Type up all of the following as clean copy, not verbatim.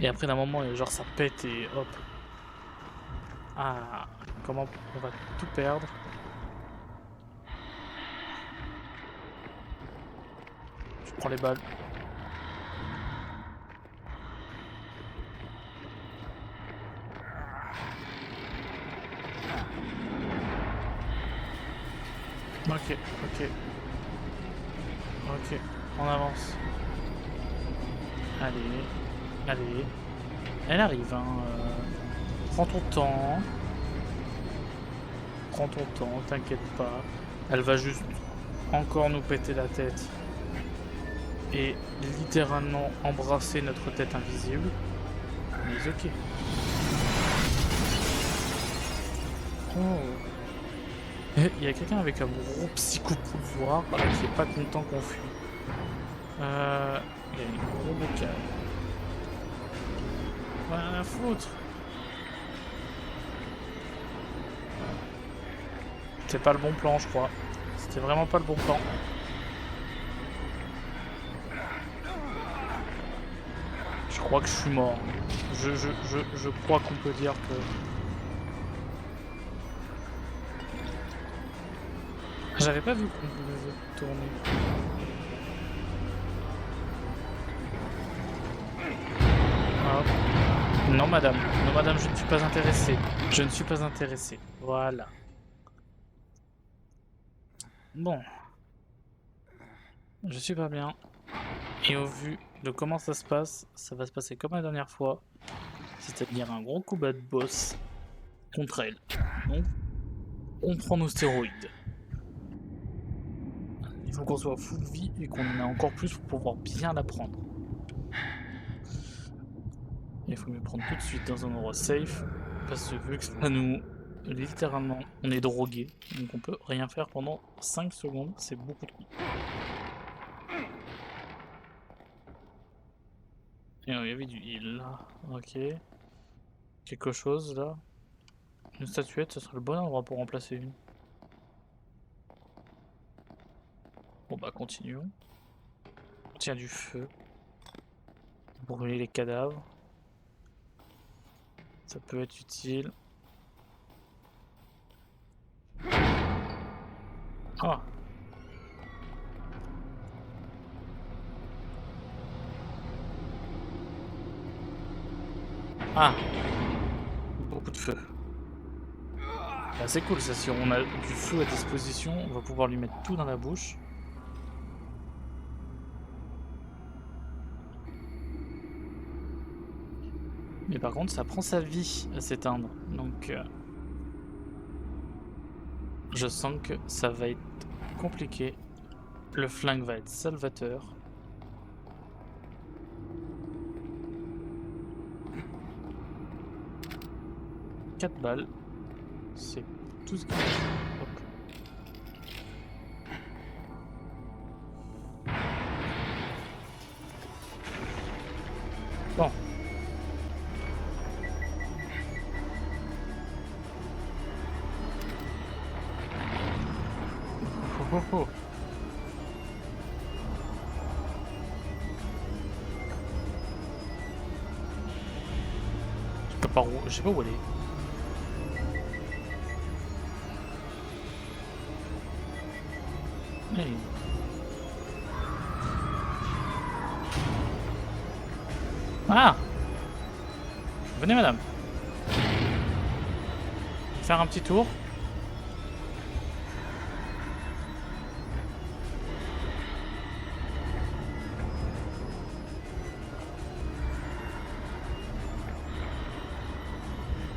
Et après d'un moment, genre ça pète et hop. Ah, comment on va tout perdre. Je prends les balles. Ok, ok, ok. On avance. Allez, allez. Elle arrive, hein. Prends ton temps. Prends ton temps, t'inquiète pas. Elle va juste encore nous péter la tête. Et littéralement embrasser notre tête invisible. Mais ok. Oh. Il y a quelqu'un avec un gros psycho-pouvoir qui est pas content qu'on fuit. Il y a un gros bocal. Rien à foutre. C'était pas le bon plan, je crois. C'était vraiment pas le bon plan. Je crois que je suis mort. Je crois qu'on peut dire que... J'avais pas vu qu'on pouvait tourner. Ah. Non madame, non madame, je ne suis pas intéressé. Je ne suis pas intéressé. Voilà. Bon. Je suis pas bien. Et au vu de comment ça se passe, ça va se passer comme la dernière fois. C'est-à-dire un gros combat de boss contre elle. Donc, on prend nos stéroïdes. Il faut qu'on soit full vie et qu'on en a encore plus pour pouvoir bien la prendre. Il faut me prendre tout de suite dans un endroit safe. Parce que vu que ça nous... Littéralement, on est drogué. Donc on peut rien faire pendant 5 secondes. C'est beaucoup trop. Et il y avait du heal là. Ok. Quelque chose là. Une statuette, ce serait le bon endroit pour remplacer une. Bon bah continuons. Tiens du feu. Brûler les cadavres. Ça peut être utile. Ah. Ah. Beaucoup de feu. Bah, c'est cool ça, si on a du feu à disposition, on va pouvoir lui mettre tout dans la bouche. Mais par contre, ça prend sa vie à s'éteindre. Donc, je sens que ça va être compliqué. Le flingue va être salvateur. « 4 balles. C'est tout ce qu'il faut. Hop. Bon. Oh, oh, oh. Je peux pas, je sais pas où aller. Hey. Ah! Venez madame. Faire un petit tour.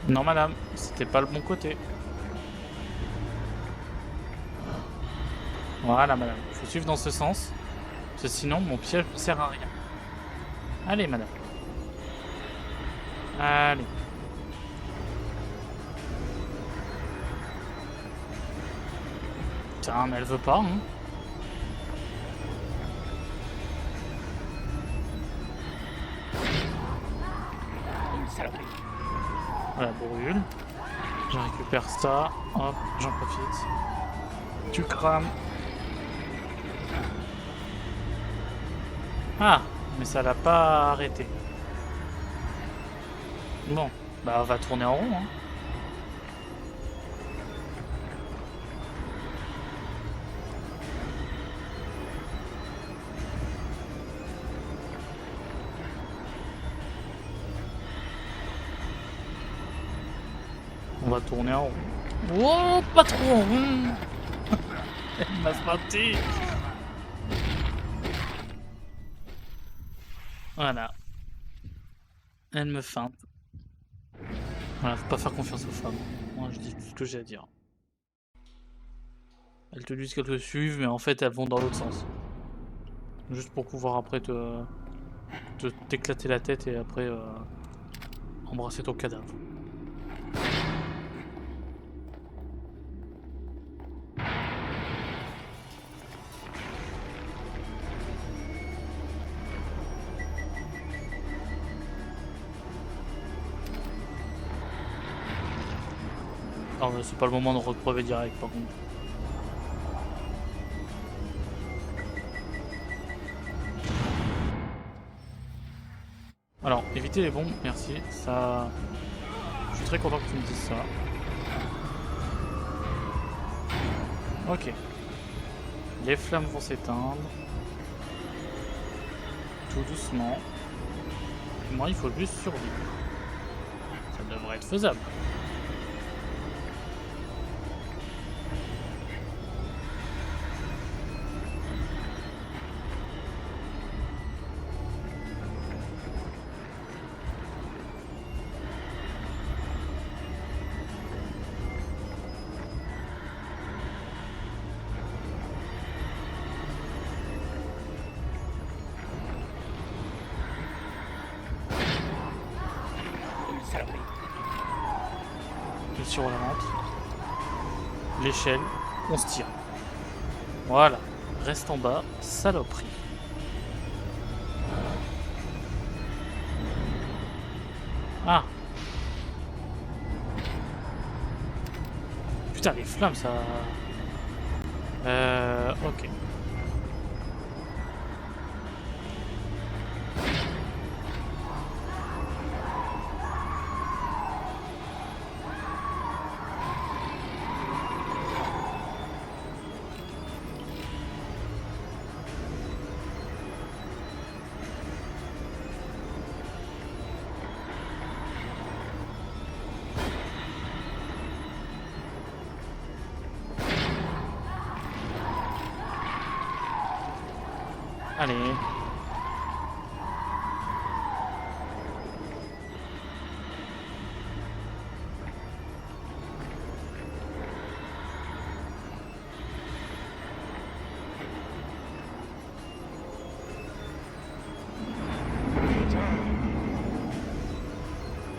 Non madame, c'était pas le bon côté. Voilà madame, faut suivre dans ce sens. Parce que sinon mon piège ne sert à rien. Allez madame. Allez. Putain, mais elle veut pas, hein. Voilà, brûle. Je récupère ça. Hop, j'en profite. Tu crames. Ah, mais ça l'a pas arrêté. Bon, bah on va tourner en rond, hein. On va tourner en rond. Oh, pas trop en rond. Elle m'a frappé. Voilà. Elle me feinte. Voilà, faut pas faire confiance aux femmes. Moi, je dis tout ce que j'ai à dire. Elles te disent qu'elles te suivent, mais en fait, elles vont dans l'autre sens. Juste pour pouvoir après t'éclater la tête et après embrasser ton cadavre. Non, mais c'est pas le moment de recrever direct par contre. Alors, éviter les bombes, merci. Ça. Je suis très content que tu me dises ça. Ok. Les flammes vont s'éteindre. Tout doucement. Et moi, il faut juste survivre. Ça devrait être faisable. Sur la menthe. L'échelle. On se tire. Voilà. Reste en bas. Saloperie. Ah. Putain, les flammes, ça... Ok. Allez.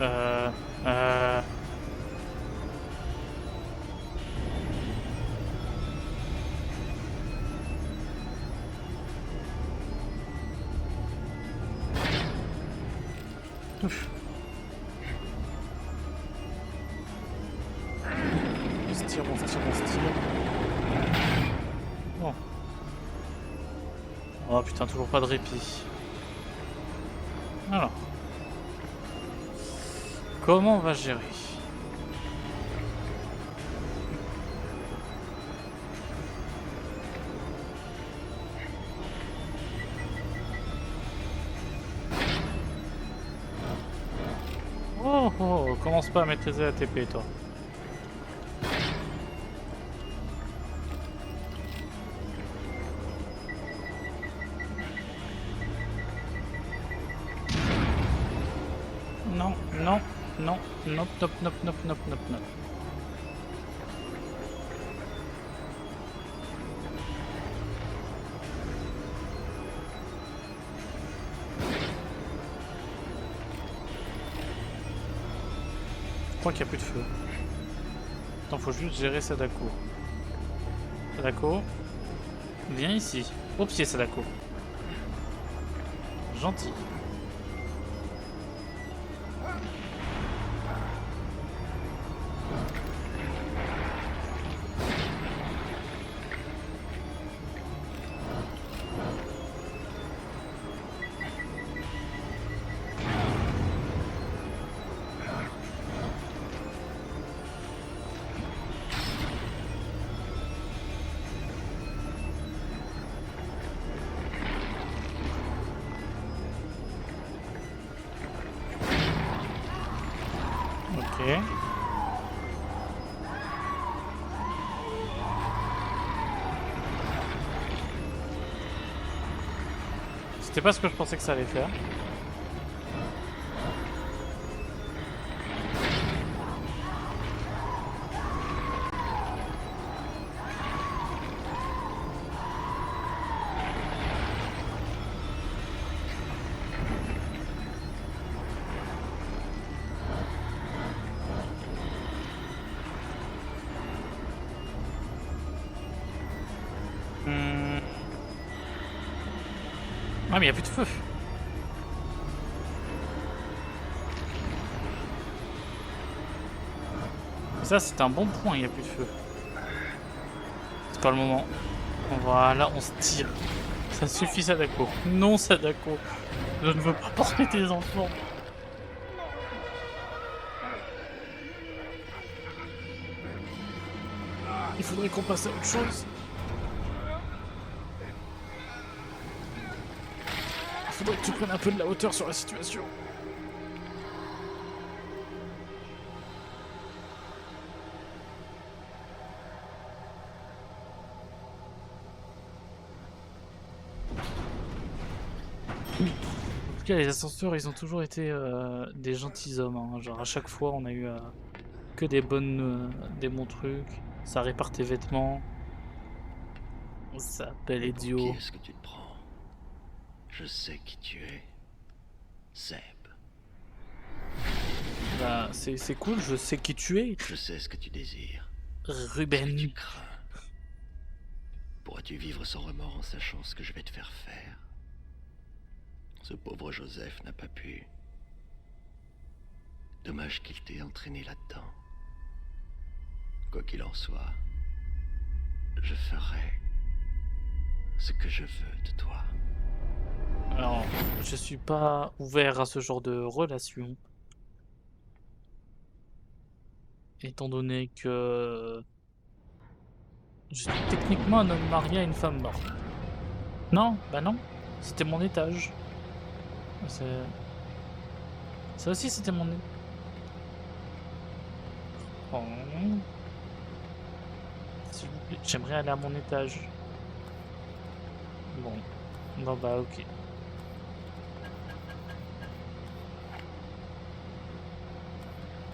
Euh... Euh... Ouf. On se tire, on se tire, on se tire. Bon. Oh putain, toujours pas de répit. Alors. Comment on va gérer? Oh oh, commence pas à maîtriser la TP toi. Non, non, non, nope, nope, nope, nope, nope, nope, nope. Je crois qu'il n'y a plus de feu. Attends, faut juste gérer Sadako. Sadako, viens ici. Au pied, Sadako. Gentil. Ok. C'était pas ce que je pensais que ça allait faire. Ah mais il n'y a plus de feu. Ça c'est un bon point, il n'y a plus de feu. C'est pas le moment. Voilà, on se tire. Ça suffit Sadako. Non Sadako. Je ne veux pas porter tes enfants. Il faudrait qu'on passe à autre chose. Il faudrait que tu prennes un peu de la hauteur sur la situation. En tout cas, les ascenseurs, ils ont toujours été des gentilshommes. Hein. Genre à chaque fois, on a eu que des bons trucs. Ça répare tes vêtements. Ça appelle Mais pour qui idiot. est-ce que tu te prends? Je sais qui tu es. Seb. Bah, c'est cool, je sais qui tu es. Je sais ce que tu désires. Ce que Ruben. tu crains. Pourras-tu vivre sans remords en sachant ce que je vais te faire faire? Ce pauvre Joseph n'a pas pu. Dommage qu'il t'ait entraîné là-dedans. Quoi qu'il en soit, je ferai ce que je veux de toi. Alors, je suis pas ouvert à ce genre de relation. Étant donné que je suis techniquement un homme marié à une femme morte. Non, bah non, c'était mon étage. C'est- Ça aussi c'était mon étage. Oh. S'il vous plaît, j'aimerais aller à mon étage. Bon, bon bah ok.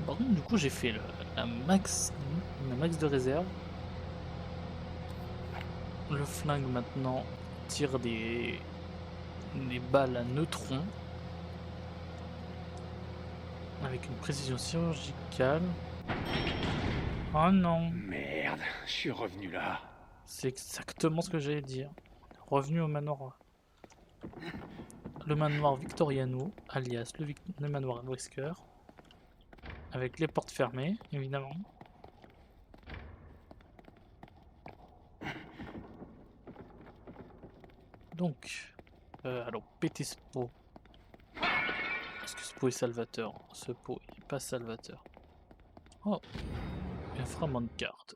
Par contre, du coup, j'ai fait la max de réserve. Le flingue maintenant tire des balles à neutrons avec une précision chirurgicale. Oh non, Merde, je suis revenu là. c'est exactement ce que j'allais dire. Revenu au manoir. Le manoir Victoriano, alias le manoir Wesker. Avec les portes fermées, évidemment. Donc, allons péter ce pot. Est-ce que ce pot est salvateur? Ce pot est pas salvateur. Oh, un fragment de carte.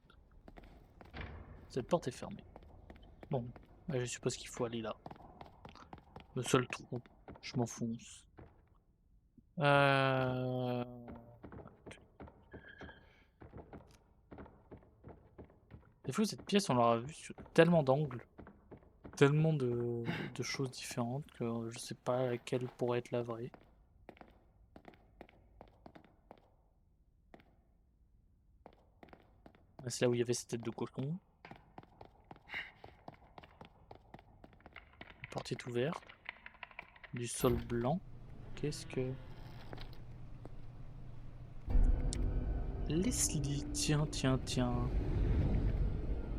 Cette porte est fermée. Bon, bah, je suppose qu'il faut aller là. Le seul trou, je m'enfonce. Des fois, cette pièce, on l'aura vue sur tellement d'angles, tellement de choses différentes que je sais pas laquelle pourrait être la vraie. C'est là où il y avait cette tête de cochon. La porte est ouverte. Du sol blanc. Qu'est-ce que... Leslie, tiens, tiens, tiens.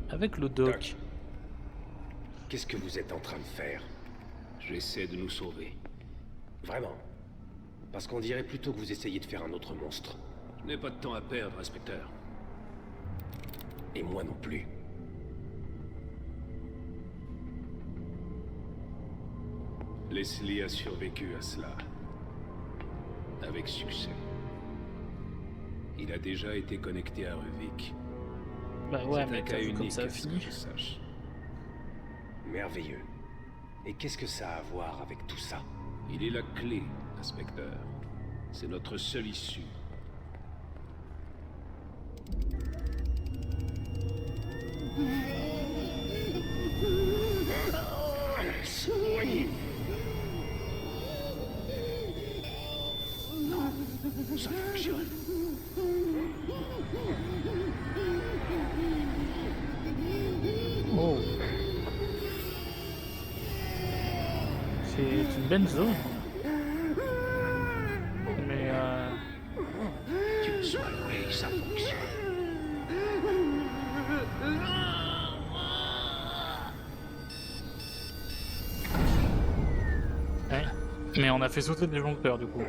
Avec le doc. Doc. Qu'est-ce que vous êtes en train de faire? J'essaie de nous sauver. Vraiment? Parce qu'on dirait plutôt que vous essayez de faire un autre monstre. Je n'ai pas de temps à perdre, inspecteur. Et moi non plus. Leslie a survécu à cela. Avec succès. Il a déjà été connecté à Ruvik. Bah ouais, C'est mais un t'as cas vu comme unique ça a à ce que fini. je sache. Merveilleux. Et qu'est-ce que ça a à voir avec tout ça? Il est la clé, inspecteur. C'est notre seule issue. Ça fonctionne. Oh. C'est une belle zone. Mais Tu me sois loué, ça fonctionne. ouais. Mais on a fait sauter des joncteurs du coup.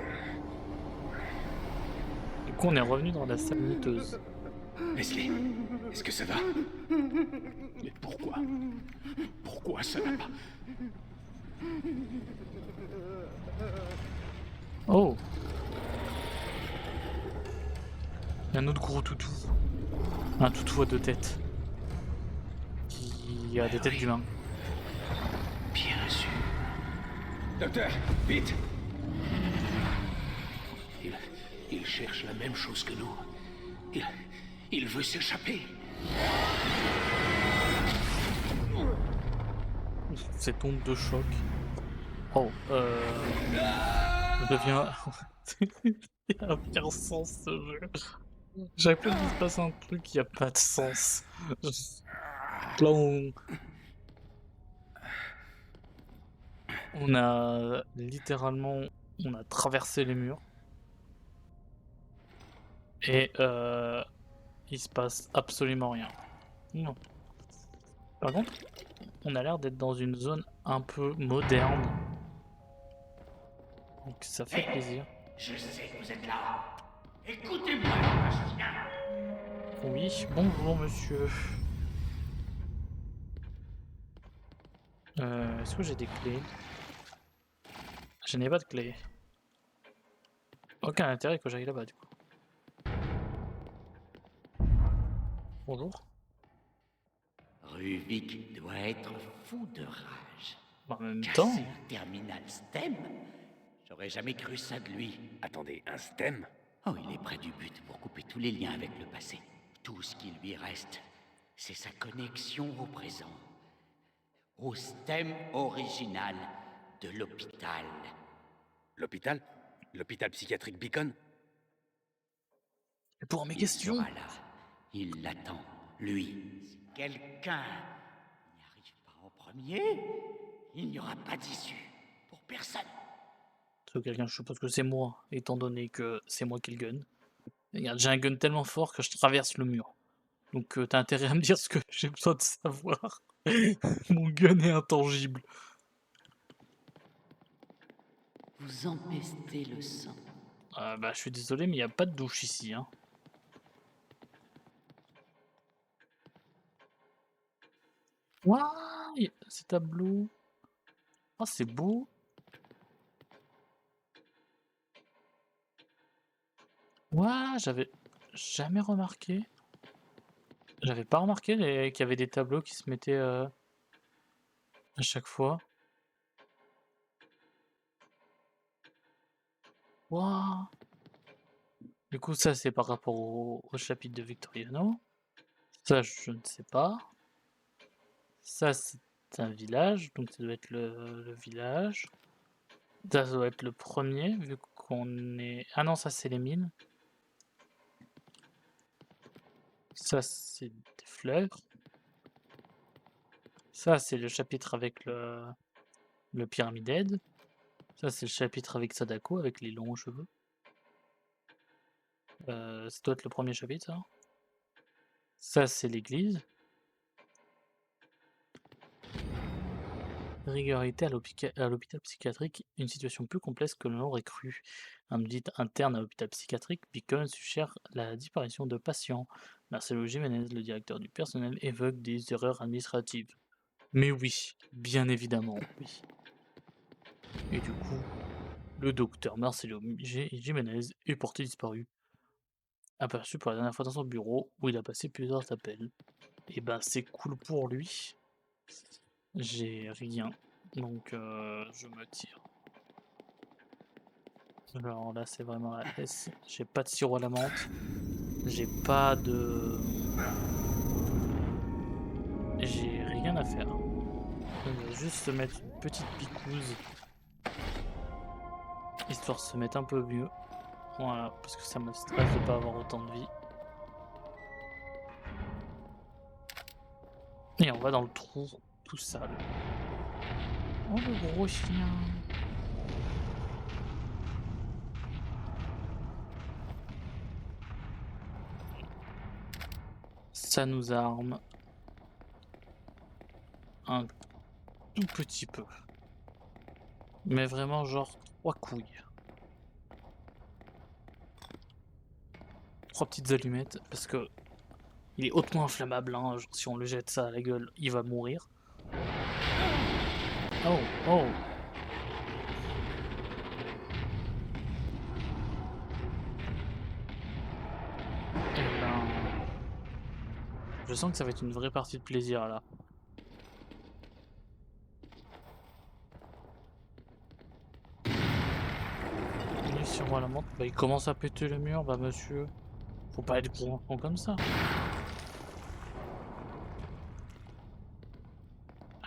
Du coup on est revenu dans la salle miteuse. Leslie, est-ce que ça va? Mais pourquoi? Pourquoi ça va pas? Oh. Il y a un autre gros toutou. Un toutou à deux têtes. Qui a des têtes d'humains. Bien sûr. Docteur, vite! Il cherche la même chose que nous. Il veut s'échapper. Cette onde de choc. Oh, je deviens... Il a aucun sens ce jeu. Chaque fois qu'il se passe un truc, il n'y a pas de sens. Là, on a littéralement... On a traversé les murs. Et il se passe absolument rien. Non. Par contre, on a l'air d'être dans une zone un peu moderne. Donc ça fait plaisir. Je sais que vous êtes là. Écoutez-moi, magicien. Oui, bonjour monsieur. Est-ce que j'ai des clés? Je n'ai pas de clés. Aucun intérêt que j'aille là-bas du coup. Bonjour. Ruvik doit être fou de rage. En même Casser temps, un terminal STEM? J'aurais jamais cru ça de lui. Attendez, un stem? Oh, il est près du but pour couper tous les liens avec le passé. Tout ce qui lui reste, c'est sa connexion au présent. Au STEM original de l'hôpital. L'hôpital? L'hôpital psychiatrique Beacon? et pour mes Il questions, sera là. Il l'attend, lui. Si quelqu'un n'y arrive pas en premier, il n'y aura pas d'issue. Pour personne. quelqu'un, je suppose que c'est moi, étant donné que c'est moi qui le gun. Regarde, j'ai un gun tellement fort que je traverse le mur. Donc t'as intérêt à me dire ce que j'ai besoin de savoir. Mon gun est intangible. Vous empestez le sang. Bah je suis désolé, mais il n'y a pas de douche ici. Hein. Waouh, ces tableaux. Oh, c'est beau. Waouh, j'avais jamais remarqué. J'avais pas remarqué qu'il y avait des tableaux qui se mettaient à chaque fois. Waouh. Du coup, ça c'est par rapport au chapitre de Victoriano. Ça, je ne sais pas. Ça, c'est un village, donc ça doit être le village. Ça doit être le premier, vu qu'on est... Ah non, ça c'est les mines. Ça c'est des fleurs. Ça c'est le chapitre avec le Pyramid Head. Ça c'est le chapitre avec Sadako, avec les longs cheveux. Ça doit être le premier chapitre, ça. Ça c'est l'église. Régularité à l'hôpital psychiatrique, une situation plus complexe que l'on aurait cru. Un audit interne à l'hôpital psychiatrique, Beacon suggère la disparition de patients. Marcelo Jiménez, le directeur du personnel, évoque des erreurs administratives. Mais oui, bien évidemment, oui. Et du coup, le docteur Marcelo Jiménez est porté disparu. Aperçu pour la dernière fois dans son bureau, où il a passé plusieurs appels. Et ben c'est cool pour lui. J'ai rien, donc je me tire. Alors là, c'est vraiment la S. J'ai pas de sirop à la menthe. J'ai pas de... J'ai rien à faire. On va juste se mettre une petite picouse. Histoire de se mettre un peu mieux. Voilà, parce que ça me stresse de pas avoir autant de vie. Et on va dans le trou tout sale. Oh le gros chien. Ça nous arme un tout petit peu. Mais vraiment genre 3 couilles. 3 petites allumettes parce que il est hautement inflammable, hein. Genre, si on le jette ça à la gueule, il va mourir. Oh, oh. Eh ben, je sens que ça va être une vraie partie de plaisir là. Munition à la menthe. Bah il commence à péter le mur, bah monsieur. Faut pas être gros enfant comme ça.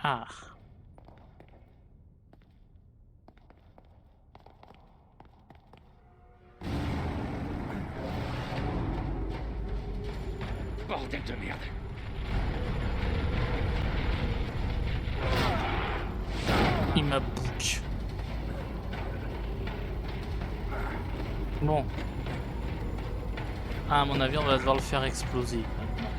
Ah. Bordel de merde. Il m'a bouc. Bon. Ah, à mon avis, on va devoir le faire exploser maintenant.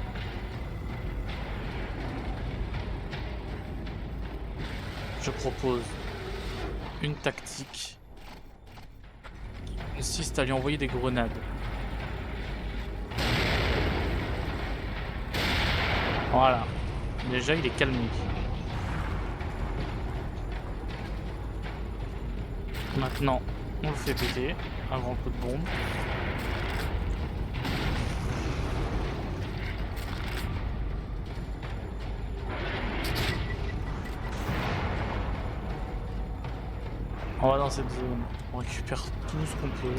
Je propose une tactique qui consiste à lui envoyer des grenades. Voilà. Déjà, il est calmé. Maintenant, on le fait péter. Un grand coup de bombe. On va dans cette zone. On récupère tout ce qu'on peut.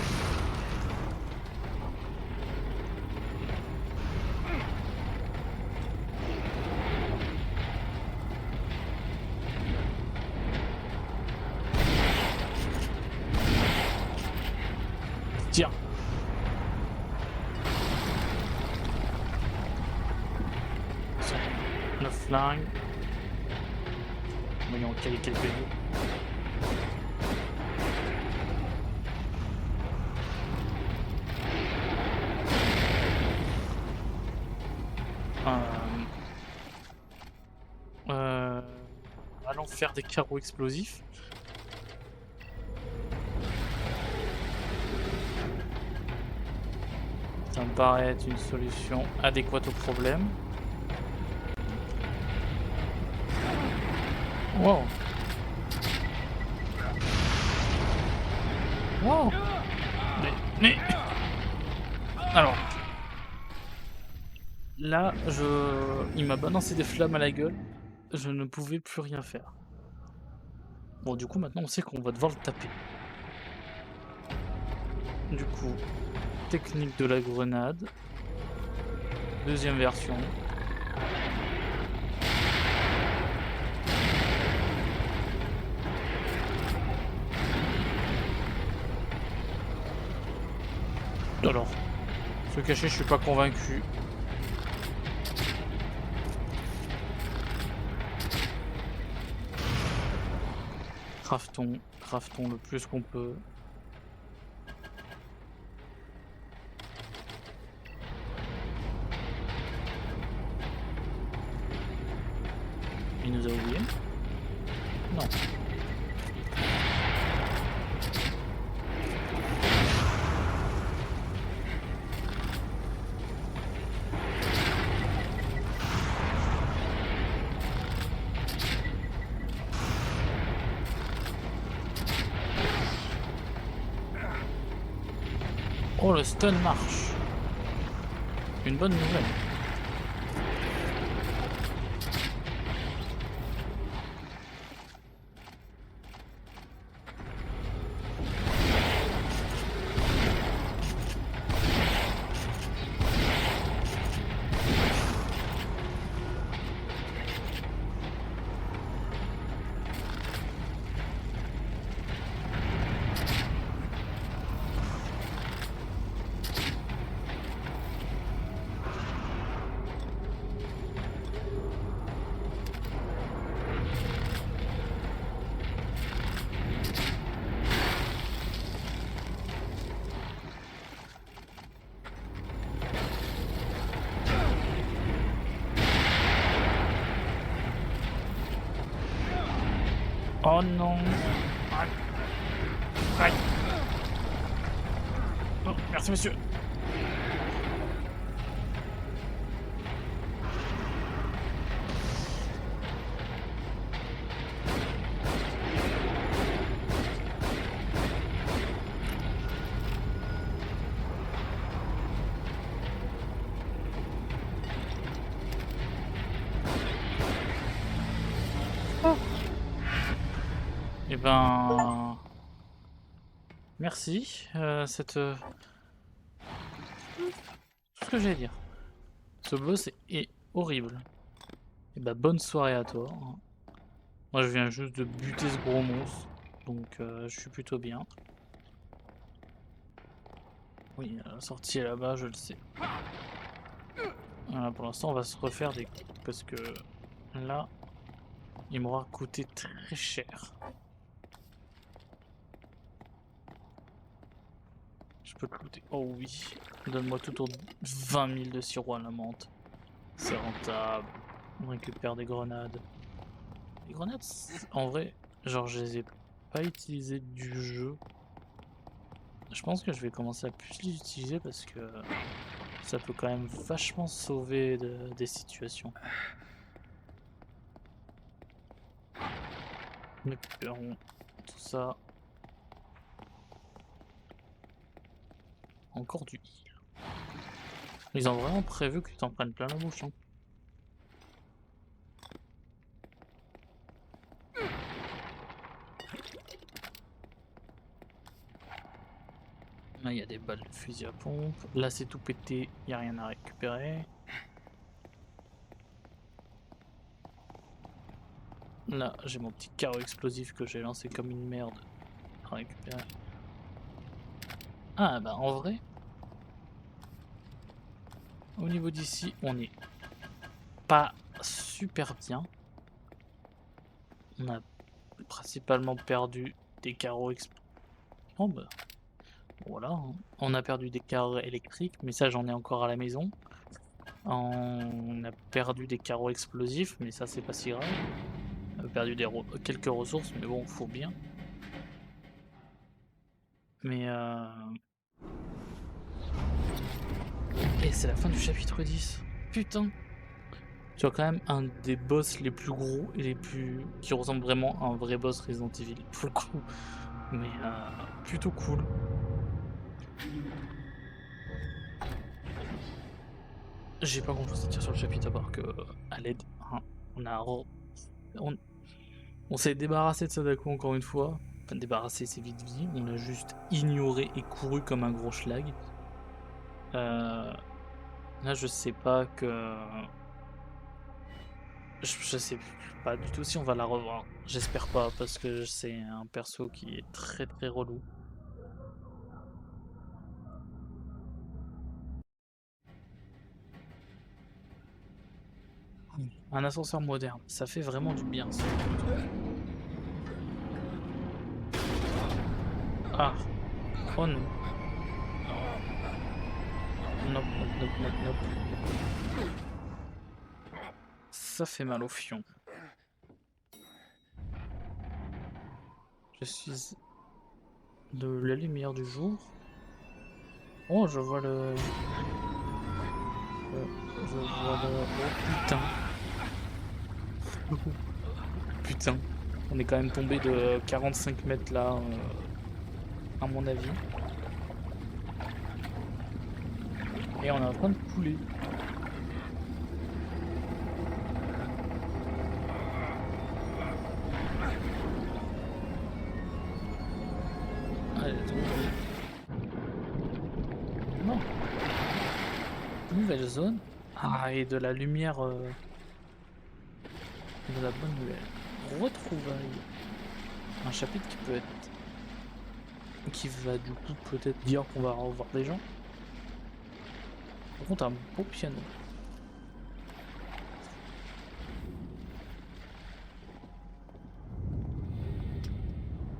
Tiens. Le flingue. Voyons quel est quelques deux. Allons faire des carreaux explosifs. Ça me paraît être une solution adéquate au problème. Wow. Wow. Mais... Alors... Là, il m'a balancé des flammes à la gueule. Je ne pouvais plus rien faire. Bon, du coup, maintenant, on sait qu'on va devoir le taper. Du coup, technique de la grenade. Deuxième version. Alors, se cacher, je suis pas convaincu. Craftons le plus qu'on peut. Il nous a oublié? Non. Oh, le stun marche. Une bonne nouvelle. Oh non. Aïe. Aïe. Oh, merci monsieur. Eh ben... Merci, tout ce que j'ai à dire. Ce boss est horrible. Et bah bonne soirée à toi, hein. Moi je viens juste de buter ce gros monstre, donc je suis plutôt bien. Oui, la sortie est là-bas, je le sais. Voilà, pour l'instant on va se refaire des coups, parce que là, il m'aura coûté très cher. Je peux te looter. Oh oui, donne-moi tout autour de 20 000 de sirop à la menthe. C'est rentable. On récupère des grenades. Les grenades, en vrai, genre je les ai pas utilisées du jeu. Je pense que je vais commencer à plus les utiliser parce que ça peut quand même vachement sauver des situations. Récupérons tout ça. Encore du heal. Ils ont vraiment prévu que tu t'en prennes plein la bouche, hein. Là, il y a des balles de fusil à pompe. Là, c'est tout pété, il n'y a rien à récupérer. Là, j'ai mon petit carreau explosif que j'ai lancé comme une merde à récupérer. Ah, bah en vrai, au niveau d'ici, on est pas super bien. On a principalement perdu des carreaux explosifs. Oh, bah. Voilà, hein. On a perdu des carreaux électriques, mais ça j'en ai encore à la maison. On a perdu des carreaux explosifs, mais ça c'est pas si grave. On a perdu quelques ressources, mais bon, faut bien. Mais et c'est la fin du chapitre 10. Putain. Tu as quand même un des boss les plus gros et les plus... qui ressemble vraiment à un vrai boss Resident Evil, pour le coup. Mais plutôt cool. J'ai pas grand chose à dire sur le chapitre à part que à l'aide, hein, on s'est débarrassé de Sadako encore une fois. Enfin débarrassé, c'est vite dit. On l'a juste ignoré et couru comme un gros schlag. Là je sais pas que... Je sais pas du tout si on va la revoir. J'espère pas parce que c'est un perso qui est très très relou. Un ascenseur moderne, ça fait vraiment du bien ça. Ah. Oh non. Nope, nope, nope, nope, nope. Ça fait mal au fion. Je suis de la lumière du jour. Oh, je vois le... je vois le... Oh putain. Putain. On est quand même tombé de 45 mètres là, à mon avis. Et on est en train de couler. Allez, non. Nouvelle zone. Ah, et de la lumière... de la bonne nouvelle. Retrouvailles. Un chapitre qui peut être... qui va du coup peut-être dire qu'on va revoir des gens. Par contre, un beau piano.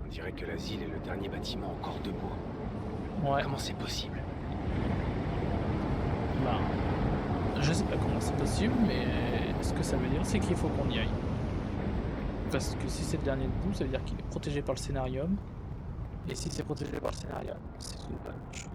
On dirait que l'asile est le dernier bâtiment encore debout. Ouais. Comment c'est possible? Bah, je sais pas comment c'est possible, mais ce que ça veut dire, c'est qu'il faut qu'on y aille. Parce que si c'est le dernier debout, ça veut dire qu'il est protégé par le scénarium. Et si c'est protégé par le scénarium, c'est une bonne chose.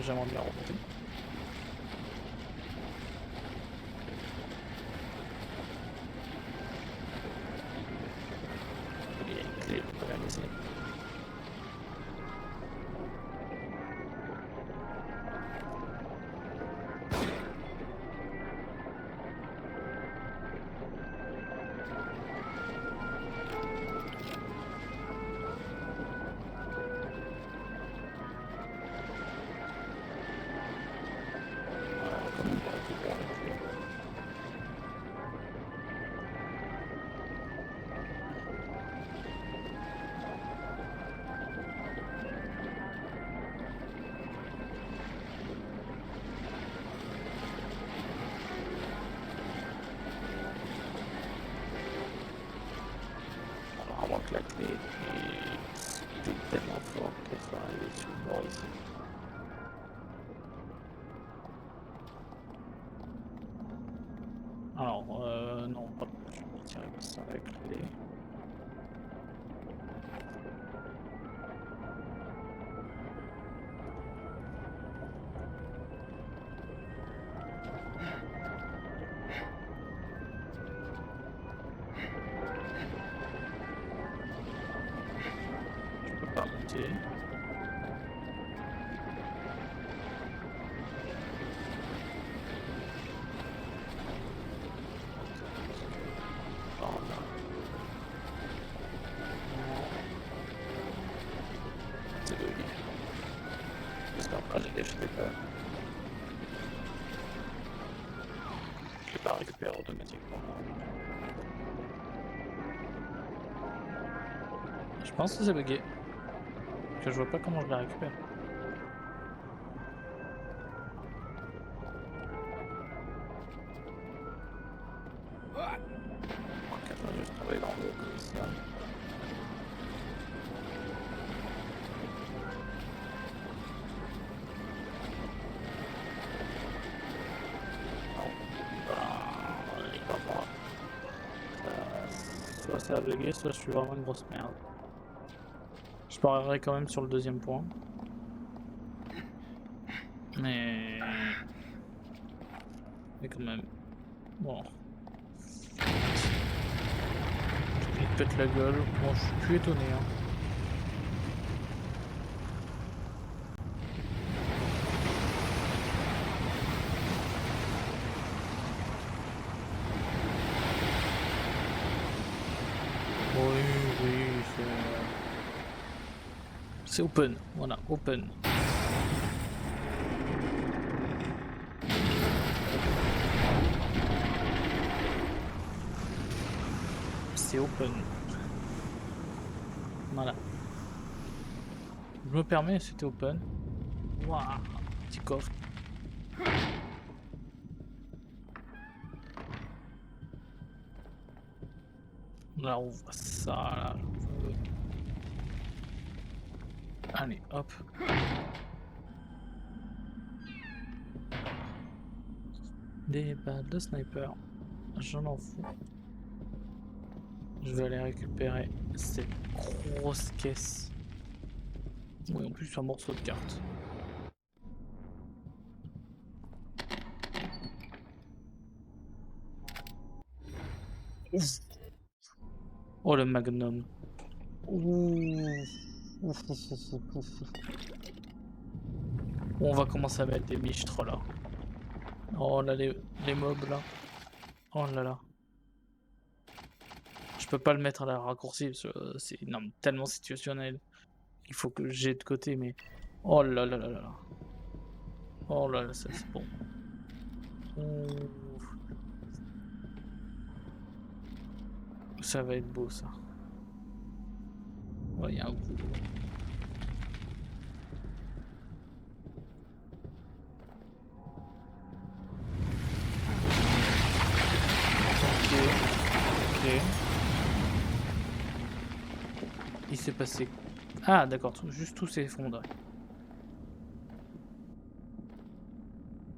J'aimerais bien remonter. Il y a une clé, on peut la laisser. À moins que la clé est tellement forte qu'elle soit arrivée sur le bord ici. Alors, non, pas je vais tirer comme ça avec la clé. Je peux pas monter. Par là. C'est de lui. J'espère pas les jeter pas. Je l'ai pas récupéré automatiquement. Je pense que c'est bugué. Que je vois pas comment je la récupère. Ok, attends, je vais travailler dans l'eau comme ça. Il va pas. Soit ça a bugué, soit je suis vraiment une grosse merde. Je parierais quand même sur le deuxième point. Mais quand même. Bon. Il te pète la gueule. Bon, je suis plus étonné. Hein. Oui, c'est open. Voilà, open. C'est open. Voilà. Je me permets, c'était open. Waouh, petit coffre. Là, on voit ça, là. Allez, hop. Des balles de sniper. J'en en fous. Je vais aller récupérer cette grosse caisse. Oui, en plus, un morceau de carte. Ouf. Oh, le magnum. Ouf. On va commencer à mettre des michtres là. Oh là, les mobs là. Oh là là. Je peux pas le mettre à la raccourci parce que c'est tellement situationnel. Il faut que j'ai de côté, mais. Oh là là là là là. Oh là là, ça c'est bon. Ouf. Ça va être beau ça. Ouais, il y a un coup. Ok. Il s'est passé... Ah d'accord, juste tout s'est effondré.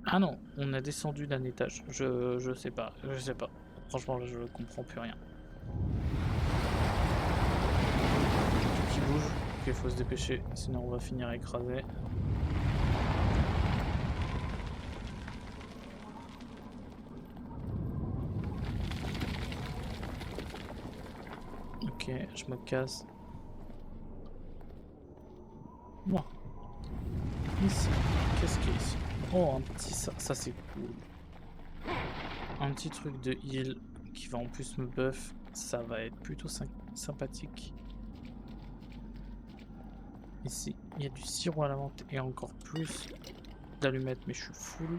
Ah non, on a descendu d'un étage. Je sais pas, je sais pas. Franchement, je comprends plus rien. Qui bouge. Ok, faut se dépêcher, sinon on va finir écrasé. Ok, je me casse. Bon. Ici, qu'est-ce qu'il y a ici? Oh, un petit ça c'est cool. Un petit truc de heal qui va en plus me buff. Ça va être plutôt sympathique. Ici, il y a du sirop à la menthe et encore plus d'allumettes, mais je suis full.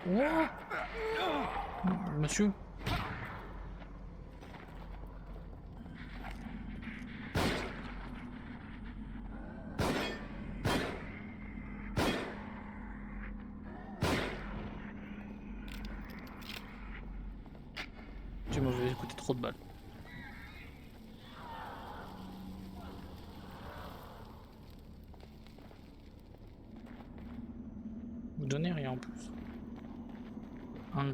Oh monsieur. Tu m'as coûté trop de balles. Vous donnez rien en plus. Un.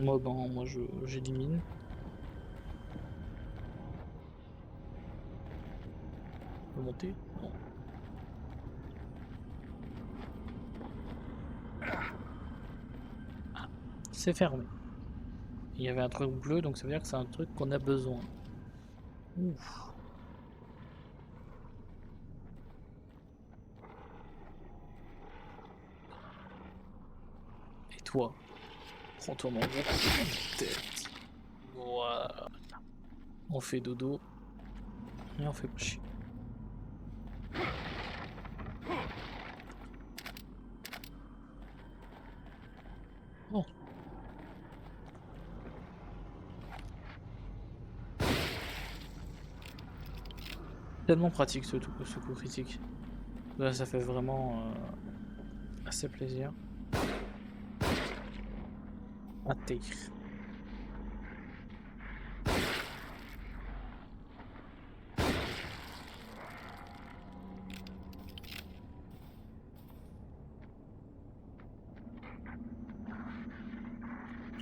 Voilà, moi j'élimine. On peut monter? Non. Ah, c'est fermé. Il y avait un truc bleu, donc ça veut dire que c'est un truc qu'on a besoin. Ouf. Et toi, prends-toi mon gros tête. Voilà. On fait dodo. Et on fait pas chier. Bon. Tellement pratique ce coup critique. Là, ça fait vraiment assez plaisir. Atterrir.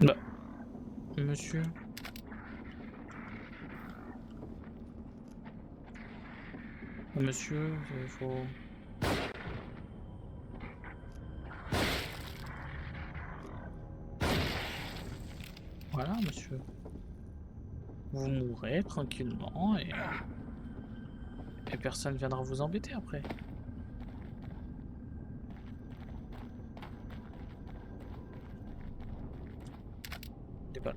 Bah, monsieur. Monsieur, il faut... Voilà, monsieur. Vous mourrez tranquillement et personne viendra vous embêter après. Des balles.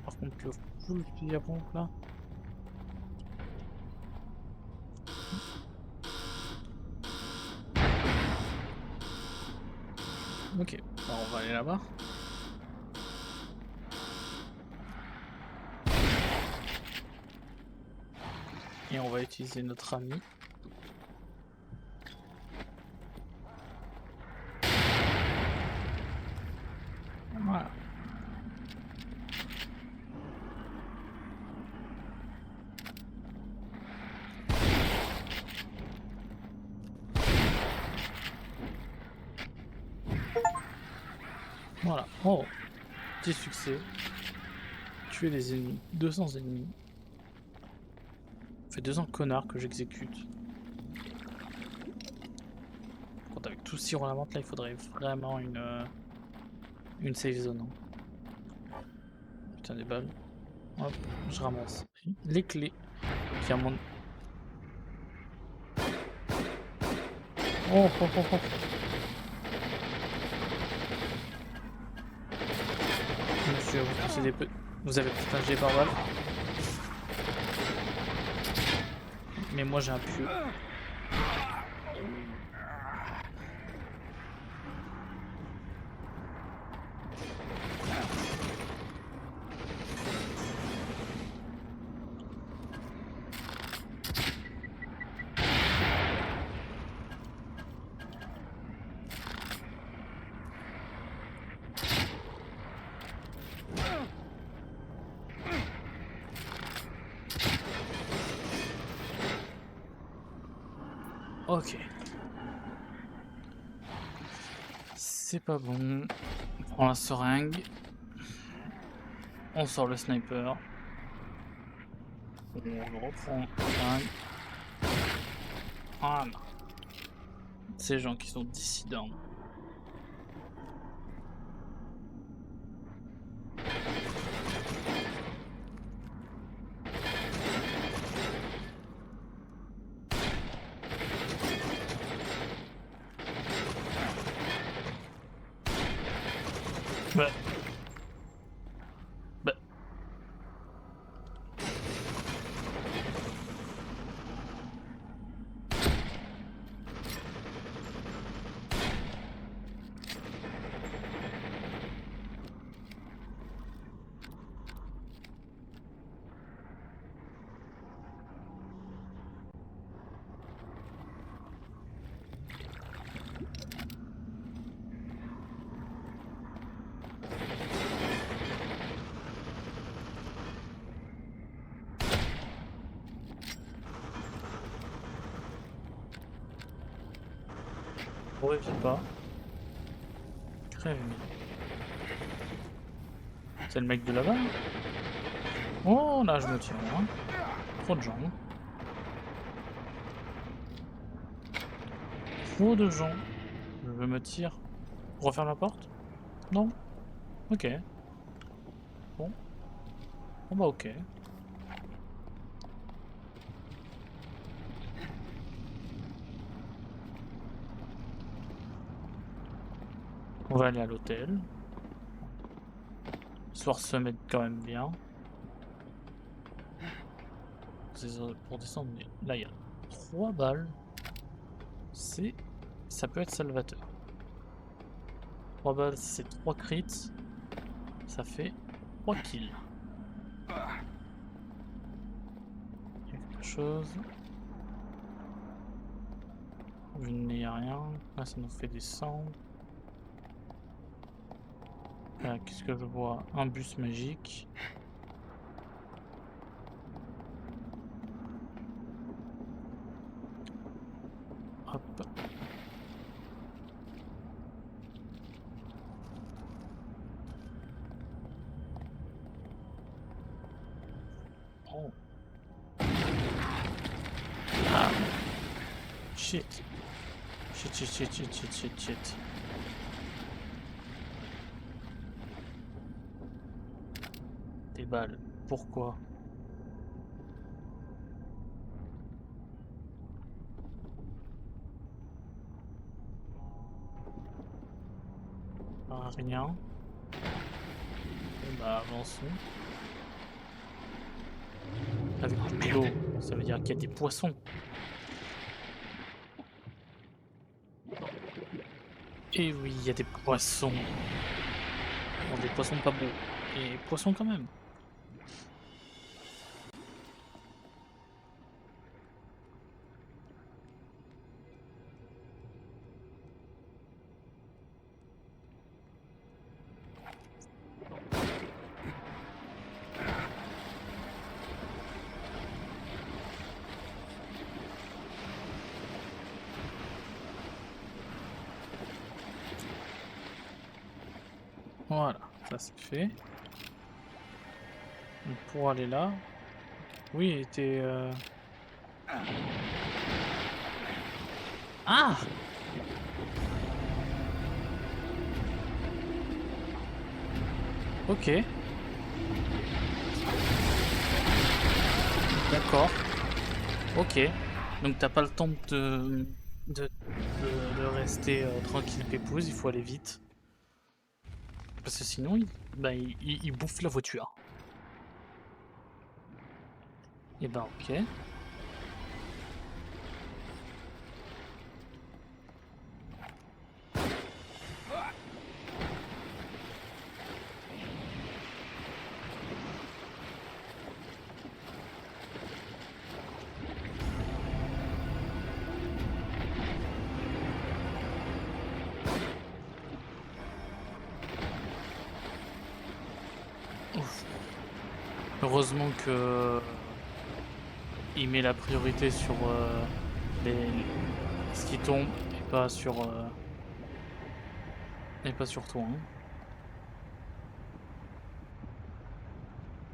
Par contre, le full fusil à pompe là. Ok, alors on va aller là-bas. Et on va utiliser notre ami. Voilà. Voilà. Oh, petit succès. Tuer les ennemis. 200 ennemis. Ça fait 200 connards que j'exécute. Quand avec tout ce sirop à la menthe là, il faudrait vraiment une safe zone. Putain, des balles. Hop, je ramasse les clés. Qui à mon... Oh, oh, oh, oh. Monsieur, vous pensez des vous avez peut-être un jet par balle. Mais moi j'ai un pieu. Ok. C'est pas bon. On prend la seringue. On sort le sniper. On le reprend. La seringue. Voilà. Ces gens qui sont dissidents. Bah. Bah. Reviens pas. Crève. C'est le mec de là-bas. Oh là je me tiens hein. Trop de gens. Trop de gens. Je me tire. Referme la porte? Non? Ok. Bon. Bon bah ok. On va aller à l'hôtel. Histoire de se mettre quand même bien. Pour descendre, là il y a 3 balles. Ça peut être salvateur. 3 balles, c'est 3 crits. Ça fait 3 kills. Quelque chose. Il n'y a rien. Là, ça nous fait descendre. Là, qu'est-ce que je vois? Un bus magique. Hop. Oh. Ah. Shit. Shit. Des balles. Pourquoi? Rien. Bah avançons. Avec de l'eau, ça veut dire qu'il y a des poissons. Et oui, il y a des poissons. Bon, des poissons pas beaux. Et poissons quand même. Voilà, ça c'est fait. Donc pour aller là, oui, il était. Ah! Ok. D'accord. Ok. Donc t'as pas le temps de rester tranquille pépouze, il faut aller vite. Parce que sinon, il bouffe la voiture. Et ben ok. Ouf. Heureusement que il met la priorité sur Ce qui tombe et pas sur toi. Hein.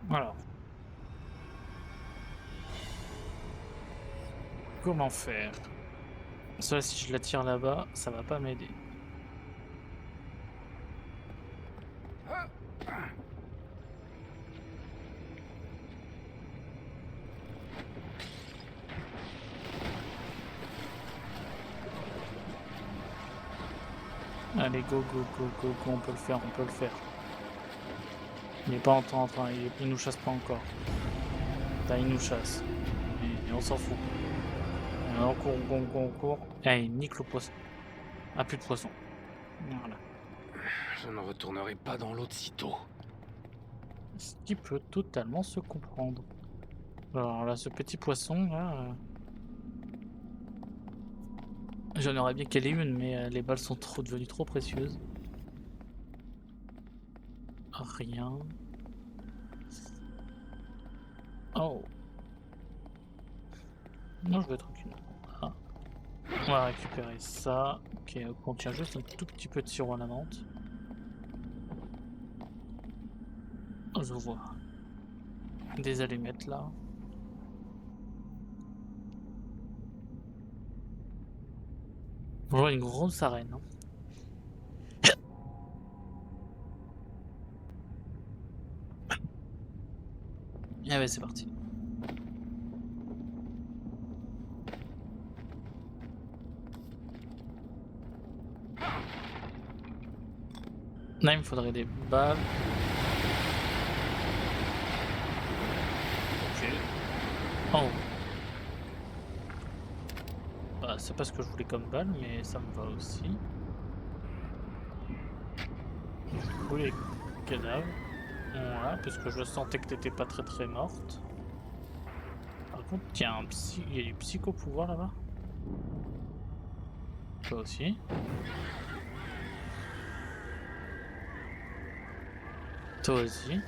Alors. Comment faire? Ça, si je la tire là-bas, ça va pas m'aider. Allez, go, go, go, go, go, on peut le faire, on peut le faire. Il est pas en train, il nous chasse pas encore. Là, il nous chasse. Et on s'en fout. Et on court, on court, on court. Eh, il nique le poisson. Ah, plus de poisson. Voilà. Je ne retournerai pas dans l'eau de sitôt. Ce qui peut totalement se comprendre. Alors là, ce petit poisson, là... J'en aurais bien qu'elle ait une, mais les balles sont devenues trop précieuses. Rien. Oh. Non, je vais tranquille. Ah. On va récupérer ça. Ok, on contient juste un tout petit peu de sirop à la menthe. Oh, je vois. Des allumettes là. On voit une grosse arène. Hein. Ah ouais, c'est parti. Là, il me faudrait des balles. Ok. Oh. Bah, c'est pas ce que je voulais comme balle, mais ça me va aussi. Du coup, les cadavres. Voilà, parce que je sentais que t'étais pas très morte. Par contre, il y a il y a du psycho-pouvoir là-bas. Toi aussi. Toi aussi.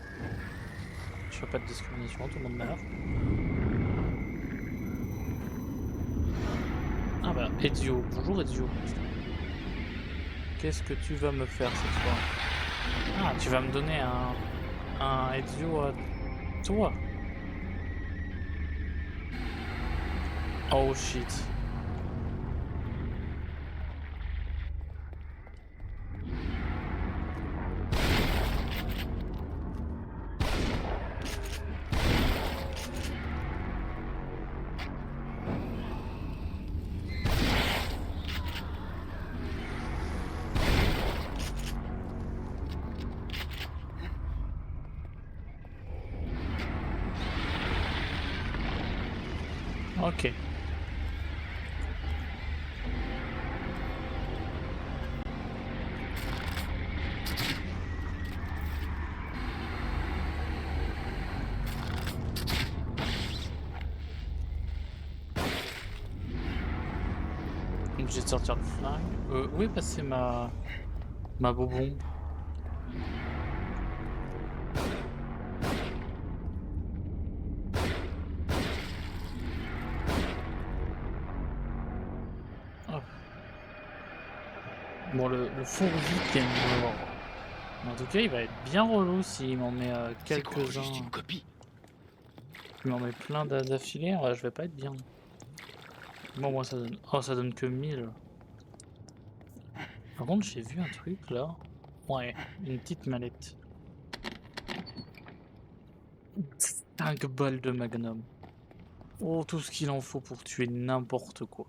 Je fais pas de discrimination, tout le monde meurt. Ah bah, Ezio. Bonjour Ezio. Qu'est-ce que tu vas me faire cette fois? Ah, tu vas me donner un Ezio à toi. Oh shit. Ok. Obligé de sortir le flingue. Où est passé ma bobombe? Oh. Bon, le four vide est mort. En tout cas, il va être bien relou s'il m'en met C'est quoi, juste quelques-uns. une copie? Il m'en met plein d'affilée, je vais pas être bien. Bon, moi ça donne. Oh, ça donne que 1000. Par contre, j'ai vu un truc là. Ouais, une petite mallette. 5 balles de magnum. Oh, tout ce qu'il en faut pour tuer n'importe quoi.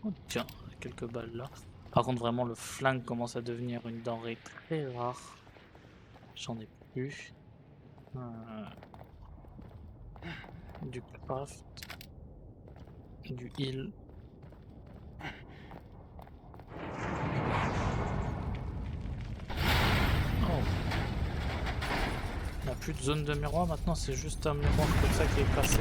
Oh, tiens, quelques balles là. Par contre, vraiment, le flingue commence à devenir une denrée très rare. J'en ai plus. Du craft. Du heal. Oh. Il n'y a plus de zone de miroir maintenant, c'est juste un miroir comme ça qui est placé.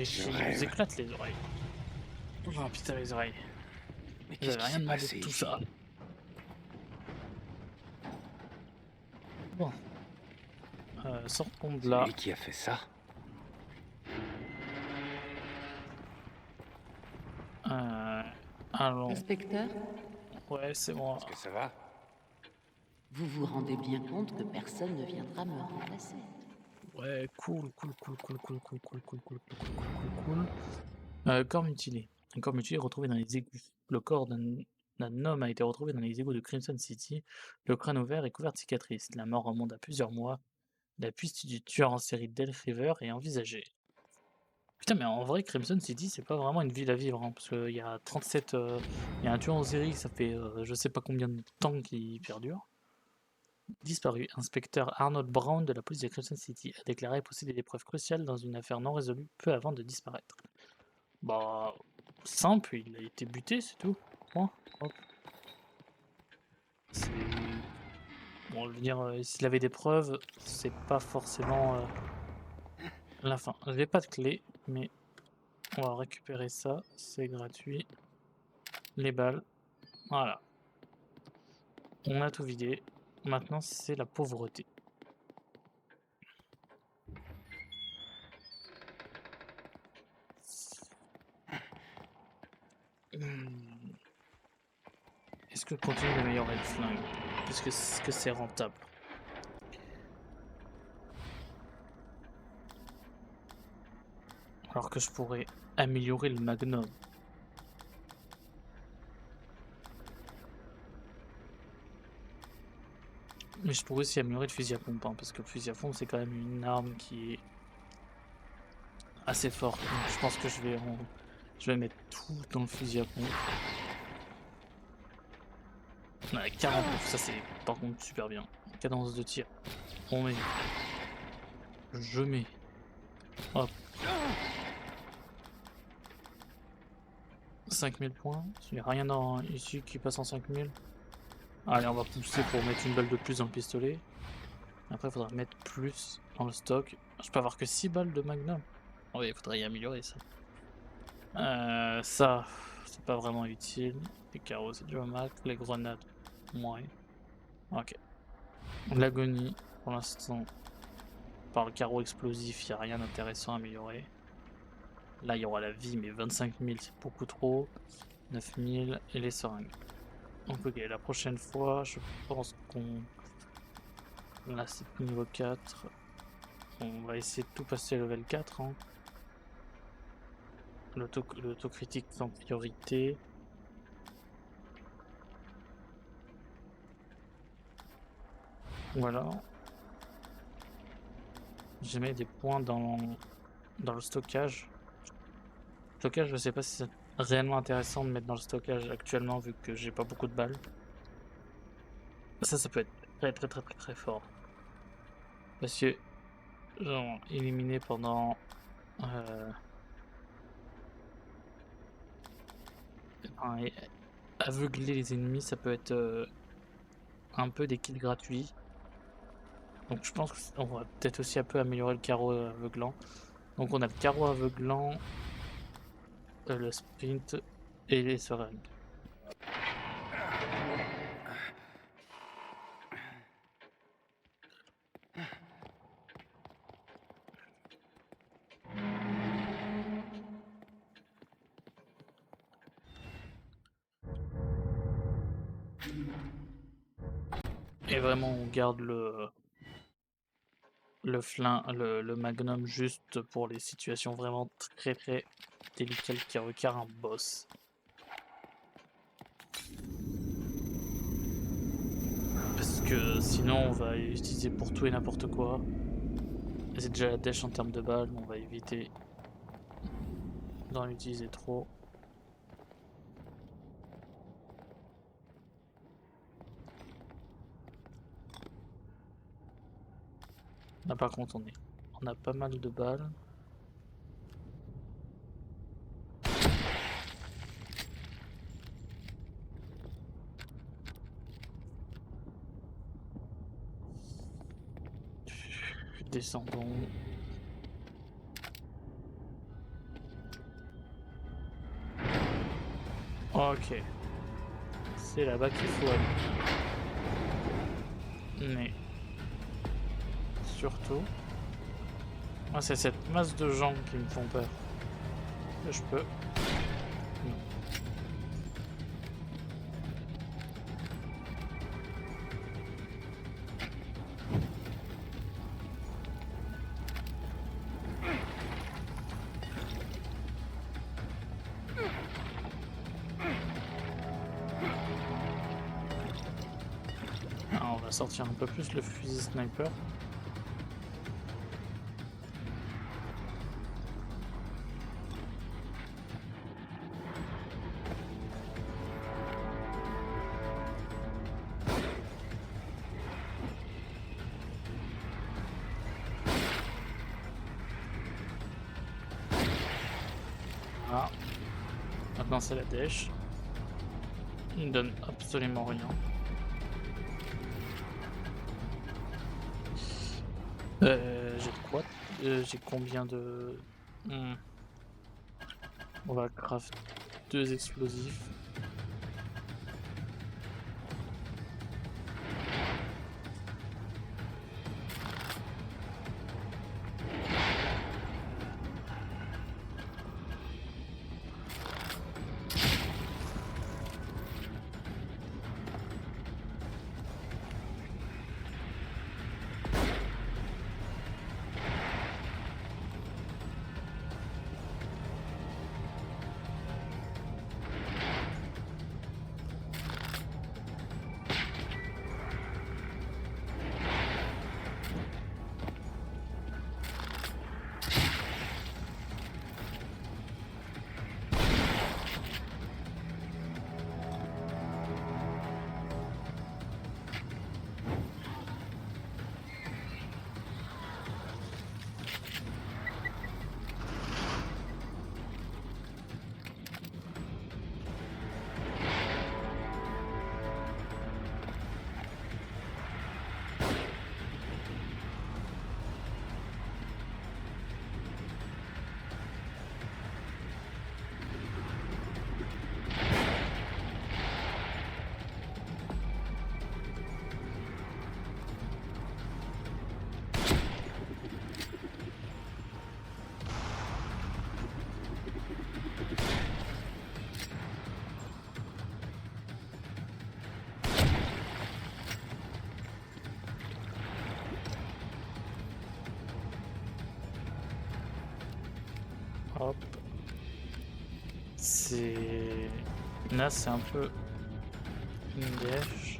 Je vous éclate les oreilles. Oh putain les oreilles. Mais Vous qu'est-ce avez qui rien s'est demandé passé de tout ici? ça. Bon. Sortons de C'est là. lui qui a fait ça. Allons. Inspecteur, Ouais, c'est moi. Est-ce que ça va? vous vous rendez bien compte que personne ne viendra me remplacer. Ouais, cool. Corps mutilé. Un corps mutilé retrouvé dans les égouts. Le corps d'un homme a été retrouvé dans les égouts de Crimson City. Le crâne ouvert et couvert de cicatrices. La mort remonte à plusieurs mois. La piste du tueur en série Del River est envisagée. Putain, mais en vrai, Crimson City, c'est pas vraiment une ville à vivre, hein, parce qu'il y a 37. Il y a un tueur en série, ça fait je sais pas combien de temps qui perdure. Disparu. Inspecteur Arnold Brown de la police de Crimson City a déclaré posséder des preuves cruciales dans une affaire non résolue peu avant de disparaître. Bah, simple, il a été buté, c'est tout. Point. Hop. C'est. Bon, je veux dire, s'il avait des preuves, c'est pas forcément la fin. J'ai pas de clé, mais on va récupérer ça, c'est gratuit. Les balles, voilà. On a tout vidé. Maintenant, c'est la pauvreté. Est-ce que continuer d'améliorer le flingue? Est-ce que c'est rentable? Alors que je pourrais améliorer le magnum. Mais je pourrais aussi améliorer le fusil à pompe, hein, parce que le fusil à pompe c'est quand même une arme qui est assez forte. Donc je pense que je vais mettre tout dans le fusil à pompe. Ouais, 40, ça c'est par contre super bien. Cadence de tir. On met. Je mets. Hop. 5000 points. Il n'y a rien ici qui passe en 5000. Allez, on va pousser pour mettre une balle de plus dans le pistolet. Après, il faudra mettre plus dans le stock. Je peux avoir que 6 balles de magnum. Oh oui, il faudrait y améliorer ça. Ça, c'est pas vraiment utile. Les carreaux, c'est du max. Les grenades, ouais. Ok. L'agonie, pour l'instant, par le carreau explosif, il n'y a rien d'intéressant à améliorer. Là, il y aura la vie, mais 25 000, c'est beaucoup trop. 9 000 et les seringues. Donc ok, la prochaine fois, je pense qu'on... Là, c'est niveau 4. On va essayer de tout passer level 4. Hein. L'autocritique en priorité. Voilà. J'ai mis des points dans le stockage. Stockage, je sais pas si c'est réellement intéressant de mettre dans le stockage actuellement vu que j'ai pas beaucoup de balles. Ça peut être très fort. Parce que genre éliminer pendant aveugler les ennemis, ça peut être un peu des kills gratuits. Donc je pense qu'on va peut-être aussi un peu améliorer le carreau aveuglant. Donc on a le carreau aveuglant, le sprint et les seringues. Et vraiment on garde le magnum juste pour les situations vraiment très délicates qui requièrent un boss. Parce que sinon on va utiliser pour tout et n'importe quoi. C'est déjà la dèche en termes de balles, on va éviter d'en utiliser trop. Là par contre on a pas mal de balles. Descendons. Ok. C'est là-bas qu'il faut aller. Mais surtout. Moi, c'est cette masse de gens qui me font peur. Que je peux. Non. Alors, on va sortir un peu plus le fusil sniper. Ah. Maintenant c'est la dèche. Il ne donne absolument rien. J'ai de quoi? J'ai combien de... On va craft 2 explosifs. Hop. C'est... Là c'est un peu une dèche.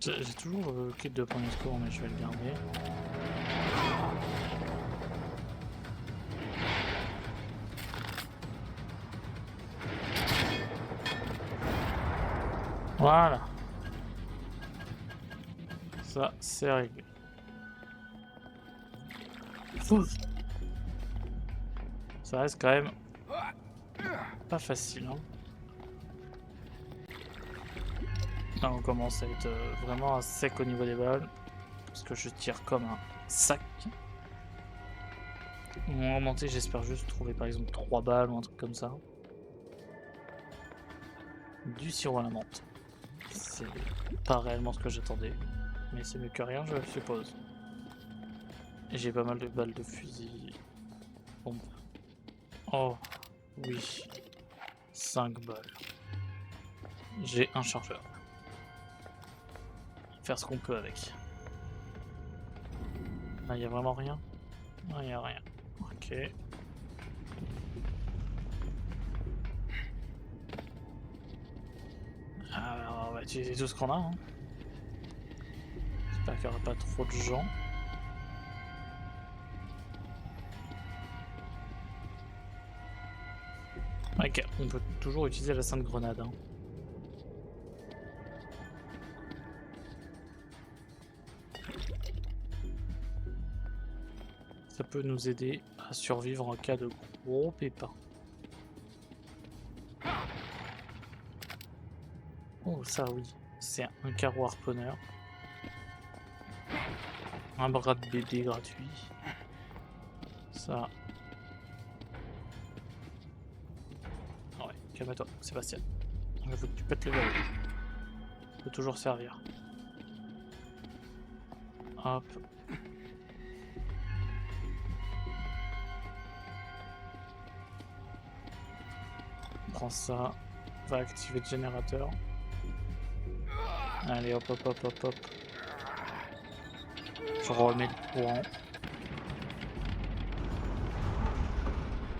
J'ai toujours le kit de point de secours, mais je vais le garder. Voilà. Ça, c'est réglé. Ouf. Ça reste quand même pas facile, hein. Là, on commence à être vraiment à sec au niveau des balles. Parce que je tire comme un sac. On va remonter, j'espère juste trouver par exemple 3 balles ou un truc comme ça. Du sirop à la menthe. C'est pas réellement ce que j'attendais. Mais c'est mieux que rien, je suppose. Et j'ai pas mal de balles de fusil. Bon. Oh, oui. 5 balles. J'ai un chargeur. Faire ce qu'on peut avec. Là, il y a vraiment rien. Non, il y a rien. Ok. Alors, on va utiliser tout ce qu'on a. Hein. J'espère qu'il n'y aura pas trop de gens. Ok, on peut toujours utiliser la sainte grenade. Hein. Ça peut nous aider à survivre en cas de gros pépins. Oh, ça oui, c'est un carreau harponneur. Un bras de bébé gratuit. Ça. Ah ouais, calme-toi, Sébastien. Il faut que tu pètes le verrou. Ça peut toujours servir. Hop. Prends ça. Va activer le générateur. Allez, hop, hop, hop, hop, hop. Je remets le courant.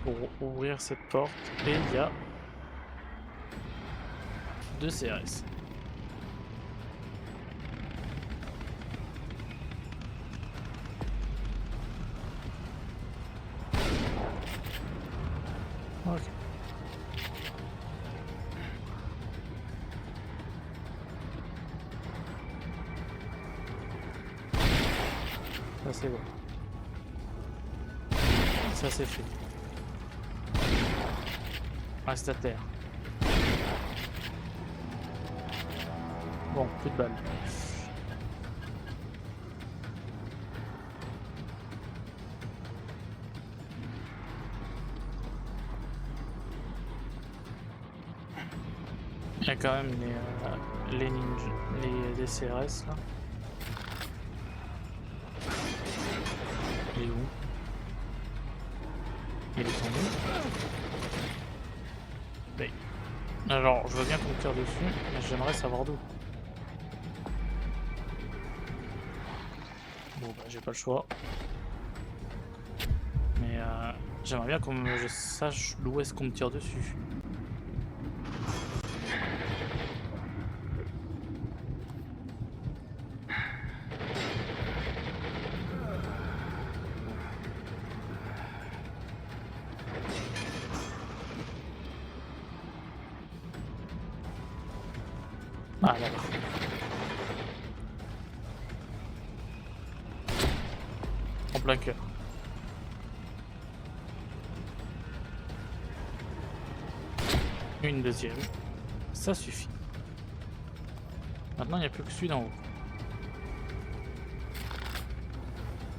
Pour ouvrir cette porte. Et il y a 2 CRS. Ok. Ça c'est bon. Ça c'est fait. Reste à terre. Bon, plus de balles. Il y a quand même les ninjas, les CRS là. Il est où? Il est tombé. Oui. Alors, je veux bien qu'on me tire dessus, mais j'aimerais savoir d'où. Bon bah j'ai pas le choix. Mais j'aimerais bien que je sache d'où est-ce qu'on me tire dessus. Ah là-bas. En plein cœur. Une deuxième. Ça suffit. Maintenant il n'y a plus que celui d'en haut.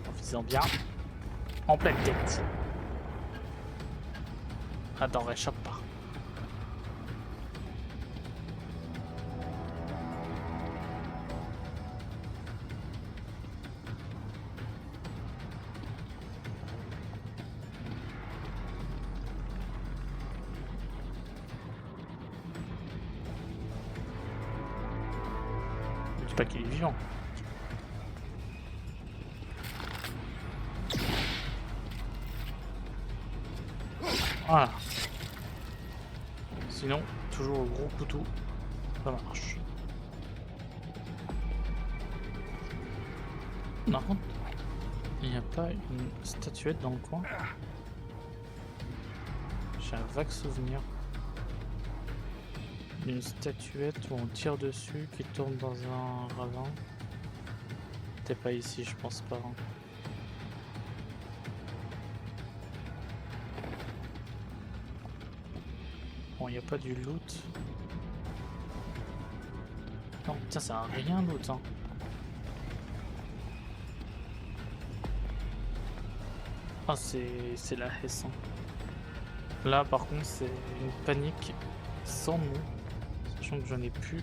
En visant bien. En pleine tête. Attends, réchappe pas. Je dis pas qu'il est vivant. Voilà. Sinon, toujours au gros couteau, ça marche. Par contre, il n'y a pas une statuette dans le coin. J'ai un vague souvenir d'une statuette où on tire dessus qui tourne dans un ravin. T'es pas ici, je pense pas. Hein. Bon, il n'y a pas du loot. Non, putain, ça a rien loot. Hein. Ah, c'est la Hesse. Hein. Là, par contre, c'est une panique sans nom. Sachant que j'en ai plus.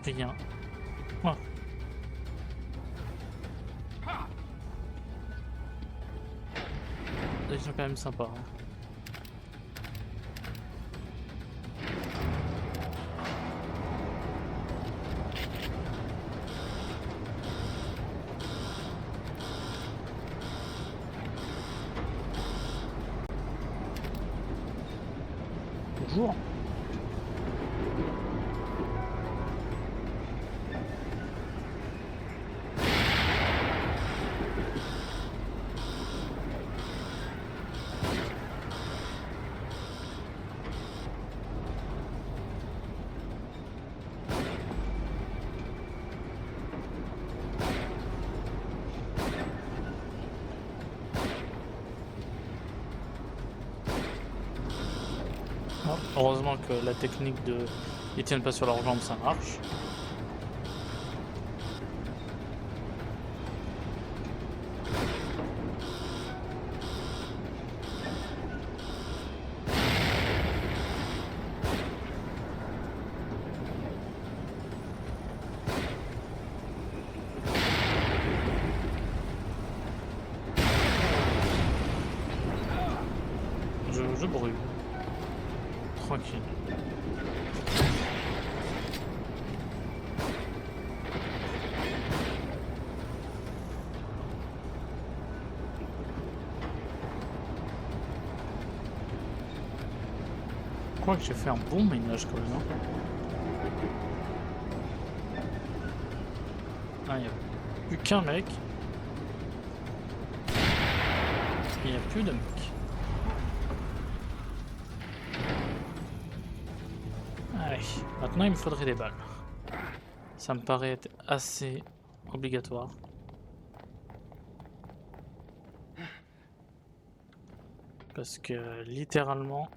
Rien. Oh. Ils sont quand même sympas. Hein. Bonjour. Oh, heureusement que la technique de ils tiennent pas sur leurs jambes, ça marche. Je brûle. Tranquille. Je crois que j'ai fait un bon ménage quand même. Hein. Ah, il n'y a plus qu'un mec. Il n'y a plus de mec. Allez, maintenant il me faudrait des balles. Ça me paraît être assez obligatoire. Parce que littéralement,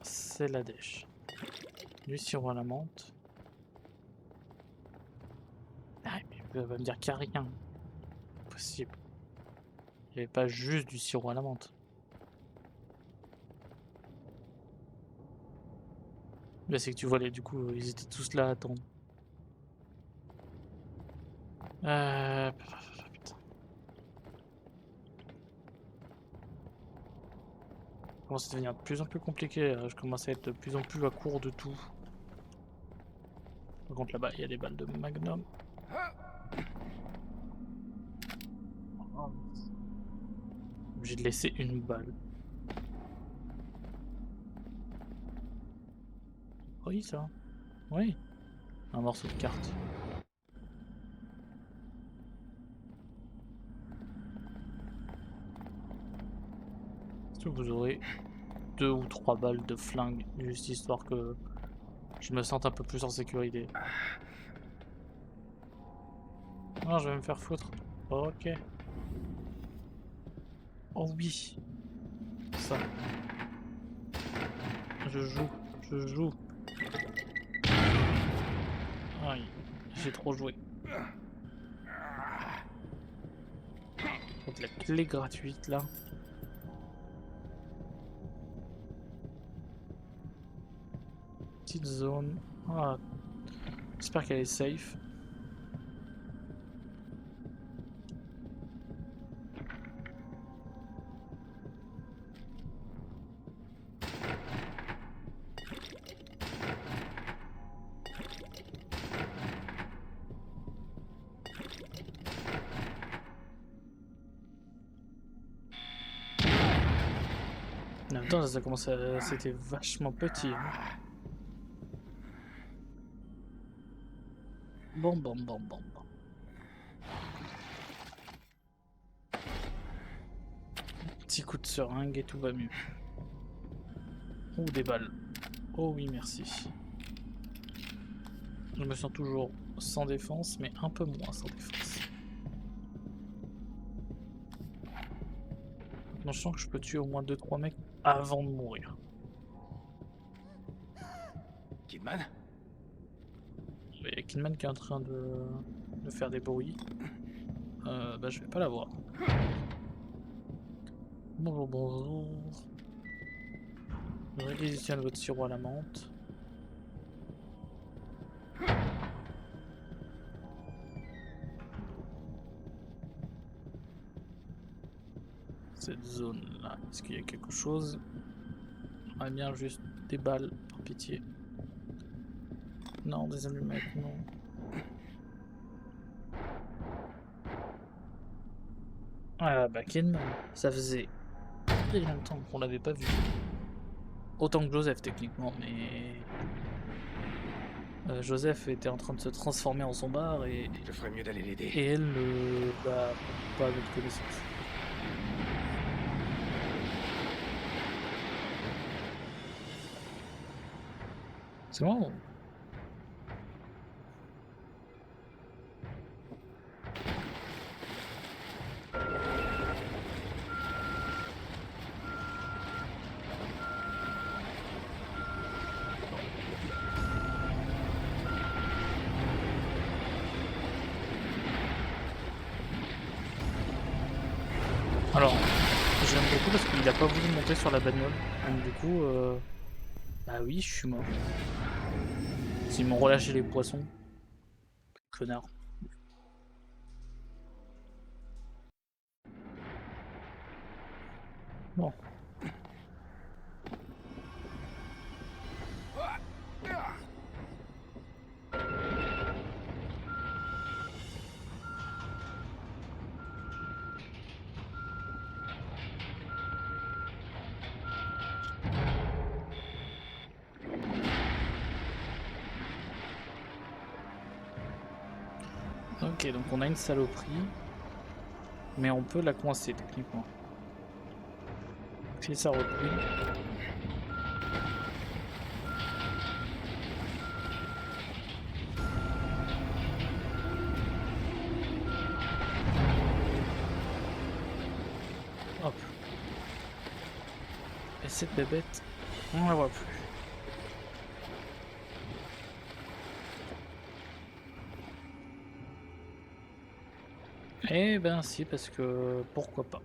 c'est la dèche. Du sirop à la menthe. Ah, mais il va me dire qu'il n'y a rien. Impossible. Il n'y avait pas juste du sirop à la menthe. Là, c'est que tu vois, du coup, ils étaient tous là à attendre. Putain. Ça commence à devenir de plus en plus compliqué. Je commence à être de plus en plus à court de tout. Par contre, là-bas, il y a des balles de Magnum. J'ai laissé une balle. Oui, ça. Oui. Un morceau de carte. Est-ce que vous aurez 2 ou 3 balles de flingue, juste histoire que je me sente un peu plus en sécurité. Non, je vais me faire foutre. Ok. Oh oui. Ça. Je joue. Aïe, j'ai trop joué. Donc la clé gratuite là. Petite zone. Ah. J'espère qu'elle est safe. En même temps, ça commence à... C'était vachement petit. Hein. Bon. Petit coup de seringue et tout va mieux. Ou des balles. Oh oui, merci. Je me sens toujours sans défense, mais un peu moins sans défense. Maintenant, je sens que je peux tuer au moins 2-3 mecs avant de mourir. Kidman? Il y a Kidman qui est en train de faire des bruits. Bah, je vais pas l'avoir. Bonjour. Je réquisitionne votre sirop à la menthe. Cette zone là, est-ce qu'il y a quelque chose? Ah bien, juste des balles, par pitié. Non, des allumettes, non. Ah bah Kidman, ça faisait très longtemps qu'on l'avait pas vu. Autant que Joseph techniquement, mais... Joseph était en train de se transformer en son bar et Je ferais mieux d'aller l'aider. elle, bah, pas à notre connaissance. C'est bon. parce qu'il a pas voulu monter sur la bagnole. Donc du coup, bah oui, je suis mort. Ils m'ont relâché les poissons. Connard. Bon. Ok, donc on a une saloperie, mais on peut la coincer techniquement. Si ça replie. Hop. Et cette bébête, on la voit plus. Eh ben si, parce que pourquoi pas.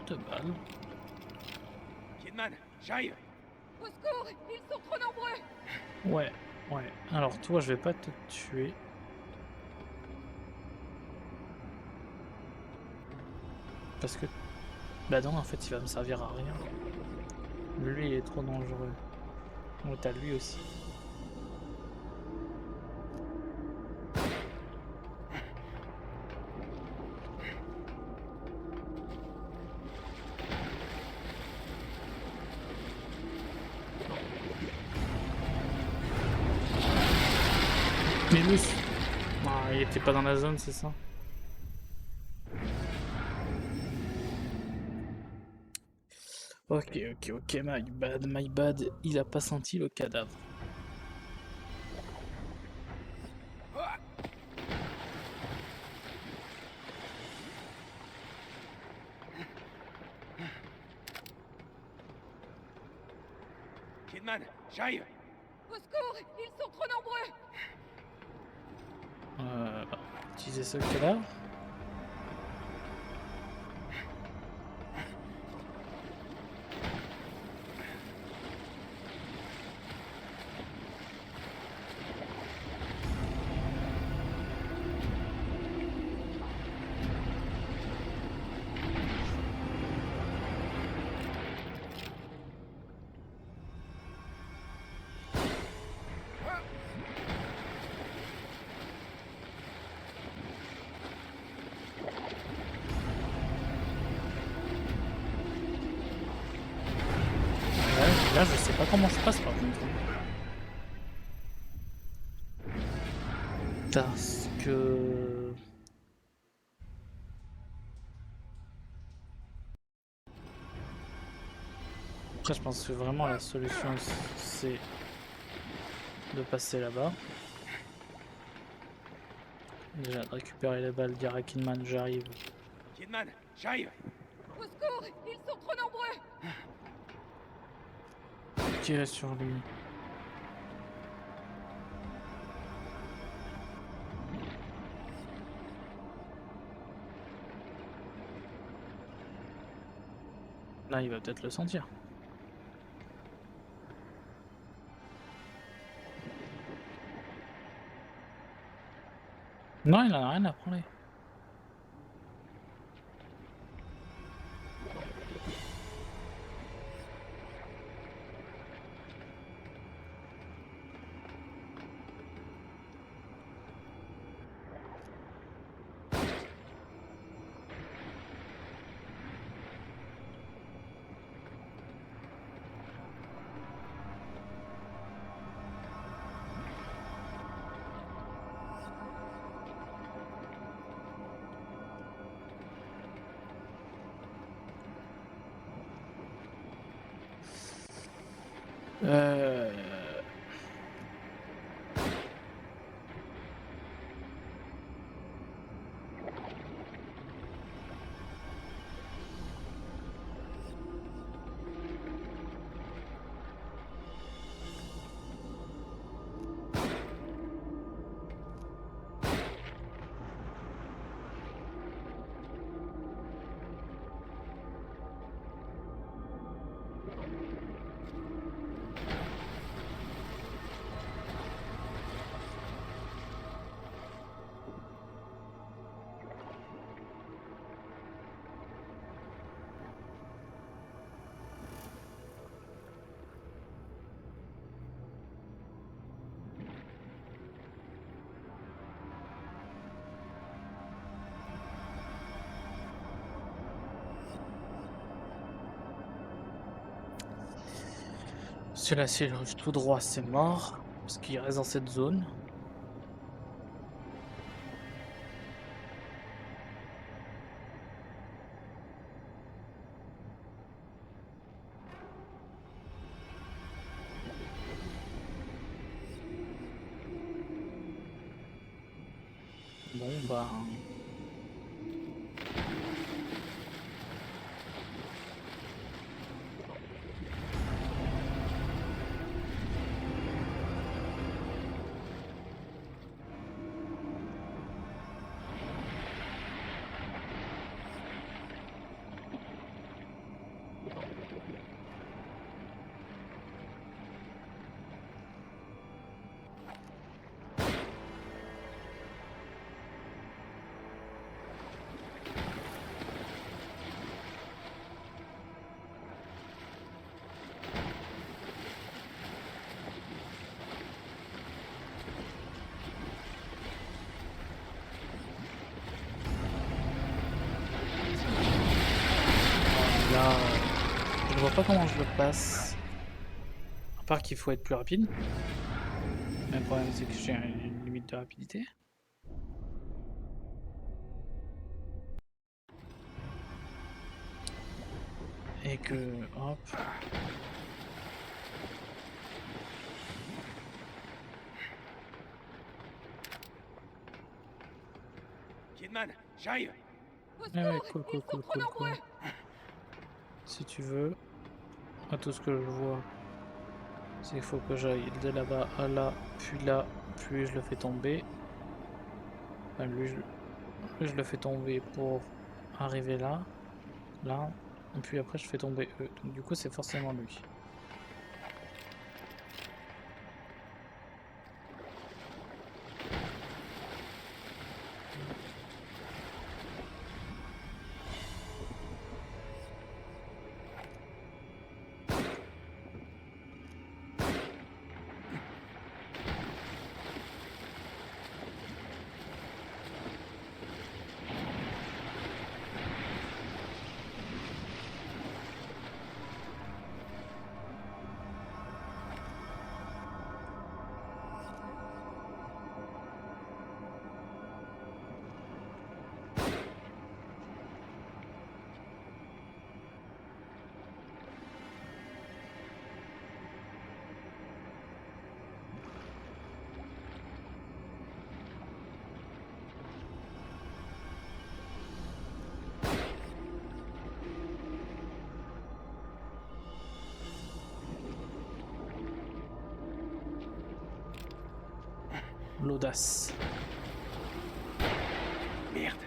De balle. Kidman, j'arrive. Au secours, ils sont trop nombreux. Ouais, ouais. Alors toi, je vais pas te tuer. Parce que... Bah non, en fait, il va me servir à rien. Lui, il est trop dangereux. Oh, t'as lui aussi. Mais lui... Ah, il était pas dans la zone, c'est ça? Ok, my bad, il a pas senti le cadavre. Kidman, j'arrive. Au secours, ils sont trop nombreux. Bah, utiliser ce cadavre. Là, je sais pas comment ça passe par contre. Parce que... Après, je pense que vraiment la solution, c'est de passer là-bas. Déjà, de récupérer les balles, dire à Kidman, j'arrive. Kidman, j'arrive. Au secours, ils sont trop nombreux. Tirer sur lui. Là, il va peut-être le sentir. Non, il en a rien à prendre. Euh... Celui-là, s'il rush tout droit, c'est mort. Parce qu'il reste dans cette zone. Bon, bah... Là, je vois pas comment je le passe. À part qu'il faut être plus rapide. Mais le problème, c'est que j'ai une limite de rapidité. Et que... Hop. Kidman, j'arrive. Au Ah ouais, secours, cool. ils sont trop nombreux. Si tu veux. À tout ce que je vois, c'est qu'il faut que j'aille de là-bas à là, puis je le fais tomber. Enfin, lui, je le fais tomber pour arriver là, et puis après je fais tomber eux. Donc du coup, c'est forcément lui. L'audace. Merde.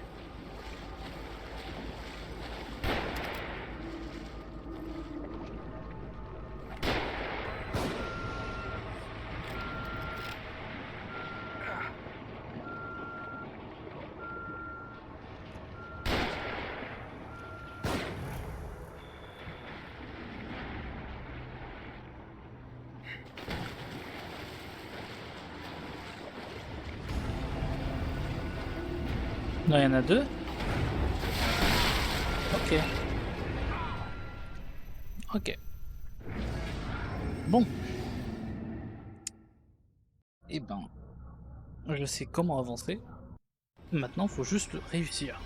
Non, il y en a deux. Ok. Ok. Bon. Eh ben, je sais comment avancer. Maintenant, faut juste réussir.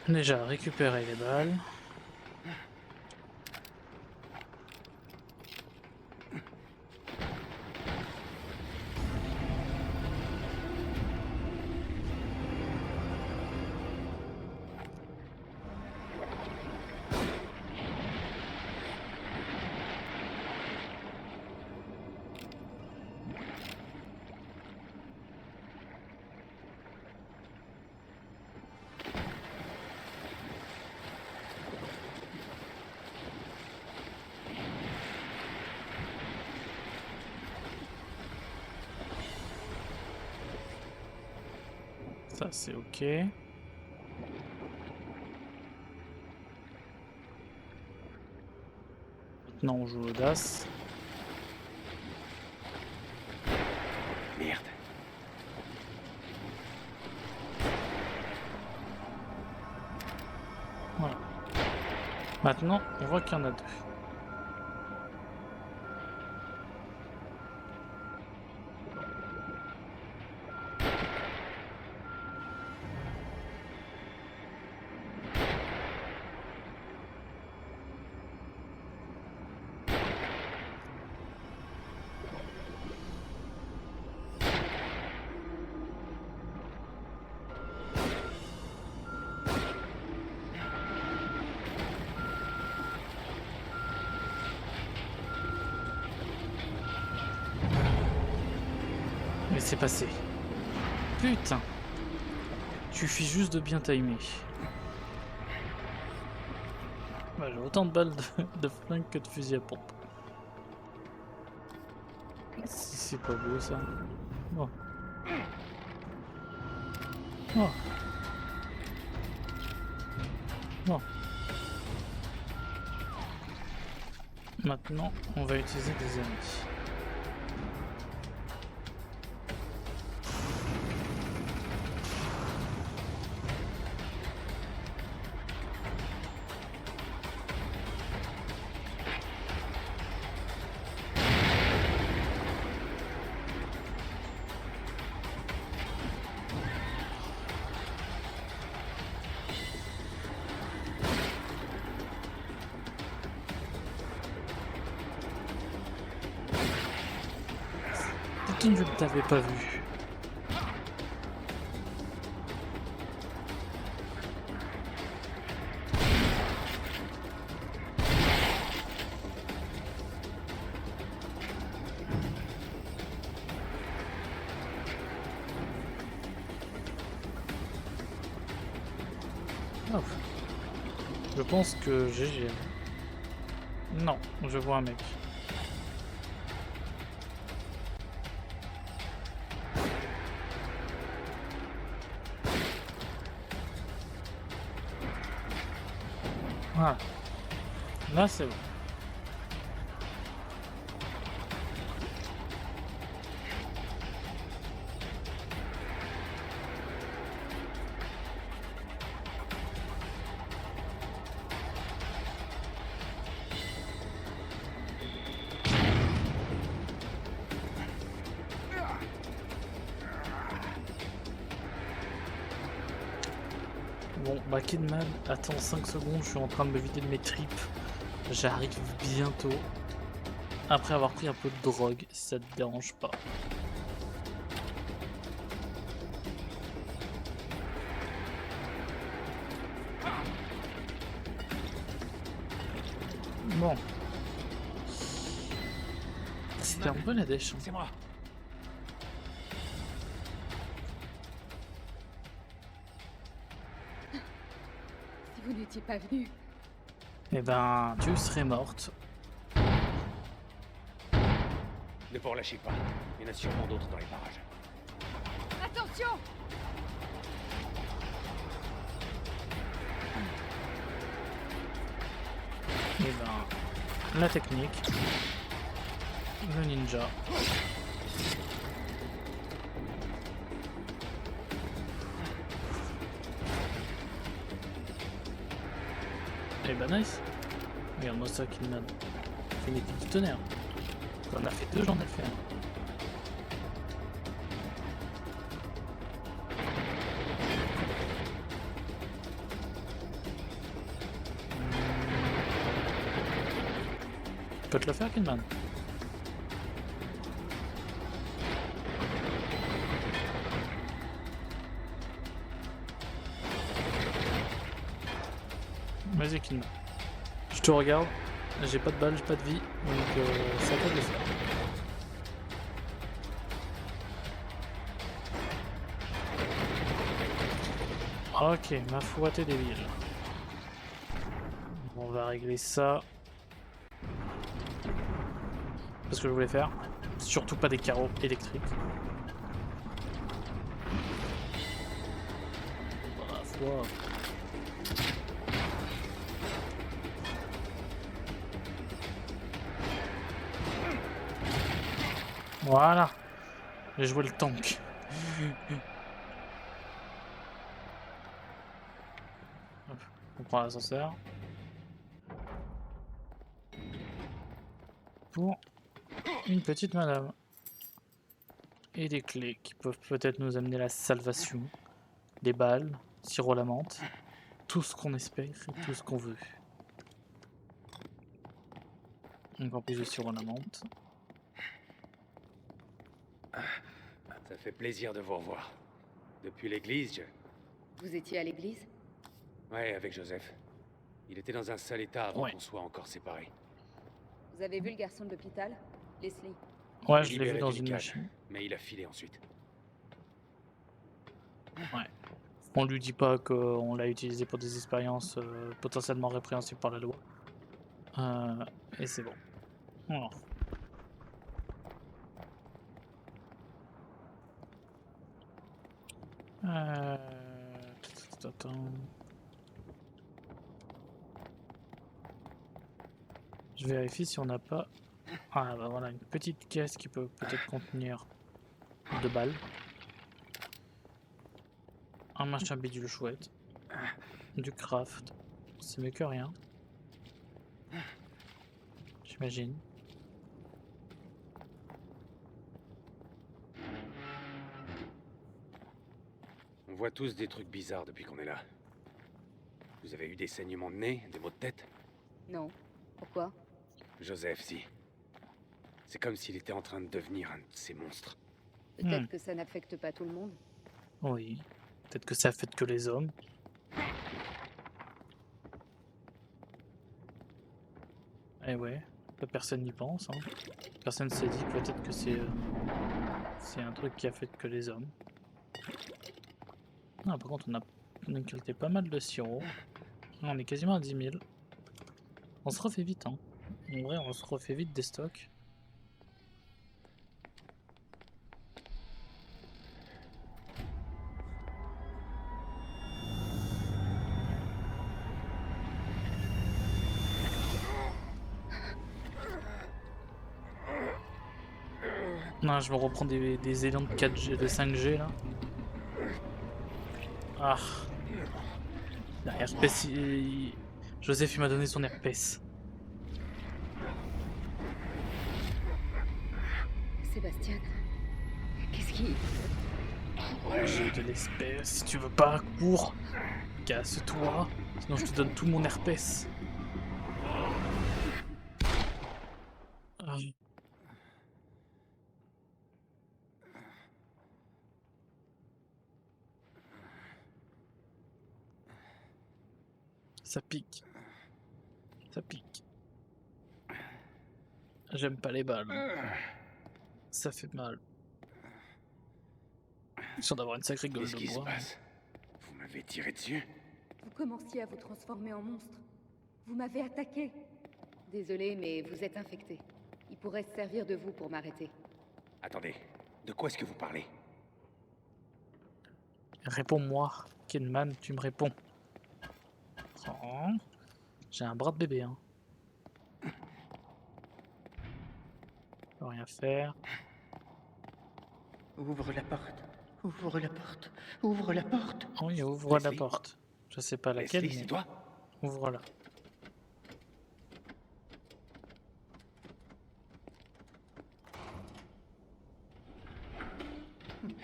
Déjà, récupérer les balles. Ça, c'est ok. Maintenant, on joue l'audace. Merde. Voilà. Maintenant, on voit qu'il y en a deux. Mais c'est passé. Putain. Suffit juste de bien timer. Bah, j'ai autant de balles de flingue que de fusil à pompe. Si c'est pas beau ça. Oh. Oh. Oh. Maintenant, on va utiliser des amis. Je ne t'avais pas vu. Oh. Je pense que GG. Non, je vois un mec. Voilà. Là, c'est bon. Bon, bah Kidman, attends 5 secondes, je suis en train de me vider de mes tripes. J'arrive bientôt. Après avoir pris un peu de drogue, si ça te dérange pas. Bon. C'était un peu la dèche. C'est moi. Si vous n'étiez pas venu, Eh ben, tu serais morte. Ne vous relâchez pas. Il y en a sûrement d'autres dans les parages. attention! Eh ben, la technique. Le ninja. Eh ben nice. Regarde-moi ça, Kidman. Fait une équipe du tonnerre. J'en ai fait deux, j'en ai fait un. Tu peux te le faire, Kidman? Vas-y, Kidman. Je te regarde. J'ai pas de balles, j'ai pas de vie. Donc, ça peut le faire. Ok, ma foi, t'es débile. On va régler ça. C'est ce que je voulais faire. Surtout pas des carreaux électriques. Ma foi. Voilà. J'ai joué le tank. Hop, on prend l'ascenseur. pour une petite madame. Et des clés qui peuvent peut-être nous amener la salvation. Des balles, sirop à la menthe. Tout ce qu'on espère et tout ce qu'on veut. Encore plus de sirop à la menthe. Ça fait plaisir de vous revoir. Depuis l'église, Vous étiez à l'église? Ouais, avec Joseph. Il était dans un sale état avant Ouais. qu'on soit encore séparés. Vous avez vu le garçon de l'hôpital? Leslie. Ouais, Il je est l'ai vu libéré dans du une Lican, machine. mais il a filé ensuite. Ouais. On lui dit pas qu'on l'a utilisé pour des expériences potentiellement répréhensibles par la loi. Et c'est bon. Voilà. Attends. Je vérifie si on n'a pas... Ah bah voilà, une petite caisse qui peut peut-être contenir 2 balles. Un machin bidule chouette. Du craft. C'est mieux que rien. J'imagine. On voit tous des trucs bizarres depuis qu'on est là. Vous avez eu des saignements de nez, des maux de tête? Non. Pourquoi? Joseph, si. C'est comme s'il était en train de devenir un de ces monstres. Peut-être que ça n'affecte pas tout le monde. Oui. Peut-être que ça affecte que les hommes. Eh ouais. Personne n'y pense. Hein. Personne s'est dit peut-être que c'est un truc qui affecte que les hommes. Ah, par contre, on a inculté pas mal de sirop. On est quasiment à 10 000. On se refait vite, hein. En vrai, on se refait vite des stocks. Non, je me reprends des élans de 4G, de 5G là. Ah. La RPS, Joseph il m'a donné son RPS. Sébastien, qu'est-ce qui... J'ai de l'espèce. Si tu veux pas, cours. Casse-toi. Sinon je te donne tout mon RPS. Ah. Ça pique. Ça pique. J'aime pas les balles. Ça fait mal. Sans d'avoir une sacrée gueule Qu'est-ce de qui se bois. passe? Vous m'avez tiré dessus? Vous commenciez à vous transformer en monstre. Vous m'avez attaqué. Désolé, mais vous êtes infecté. Il pourrait se servir de vous pour m'arrêter. Attendez, de quoi est-ce que vous parlez? Réponds-moi, Kidman, tu me réponds. Oh, j'ai un bras de bébé, hein. Je peux rien faire. Ouvre la porte. Ouvre la porte. Ouvre la porte. Oui, ouvre la Leslie porte. Je sais pas laquelle, Leslie, mais c'est toi? ouvre-la.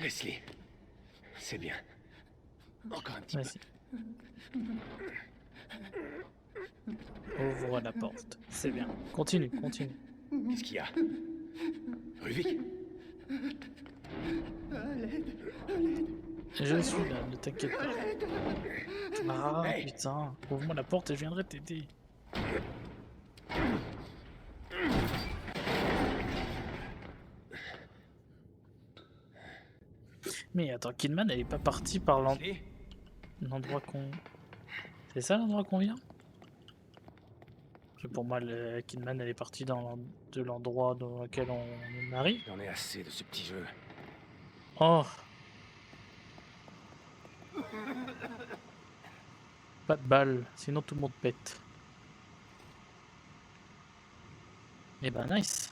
Leslie, c'est bien. Encore un petit Vas-y. Ouvre la porte. C'est bien. Continue, continue. peu. Qu'est-ce qu'il y a? Ruvik? Je suis là, ne t'inquiète pas. Ah Hey. putain, ouvre-moi la porte et je viendrai t'aider. Mais attends, Kidman, elle est pas partie par Leslie? l'endroit qu'on... C'est ça l'endroit qu'on vient? Parce que pour moi, Kidman, elle est partie de l'endroit dans lequel on arrive. J'en ai assez de ce petit jeu. Oh! Pas de balle, sinon tout le monde pète. Eh ben nice!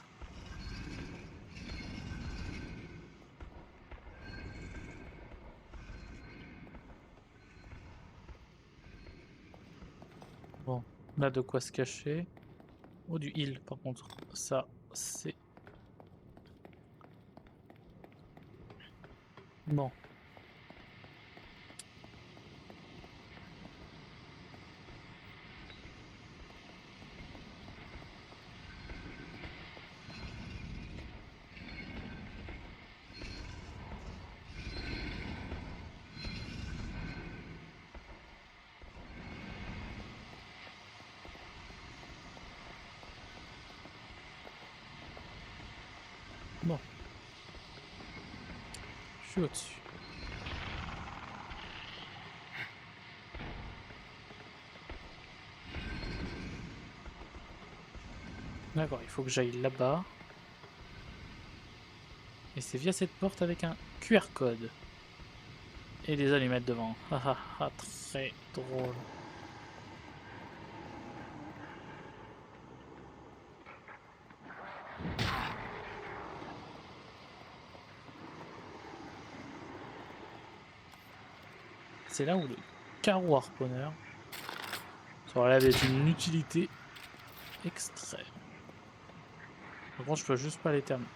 Bon, on a de quoi se cacher. Oh, du heal par contre. Ça c'est... Bon. Bon. Je suis au-dessus. D'accord, il faut que j'aille là-bas. Et c'est via cette porte avec un QR code. Et des allumettes devant. Ah ah ah, très drôle. C'est là où le carreau harponneur se relève d'une utilité extrême. Par contre, je peux juste pas les terminer.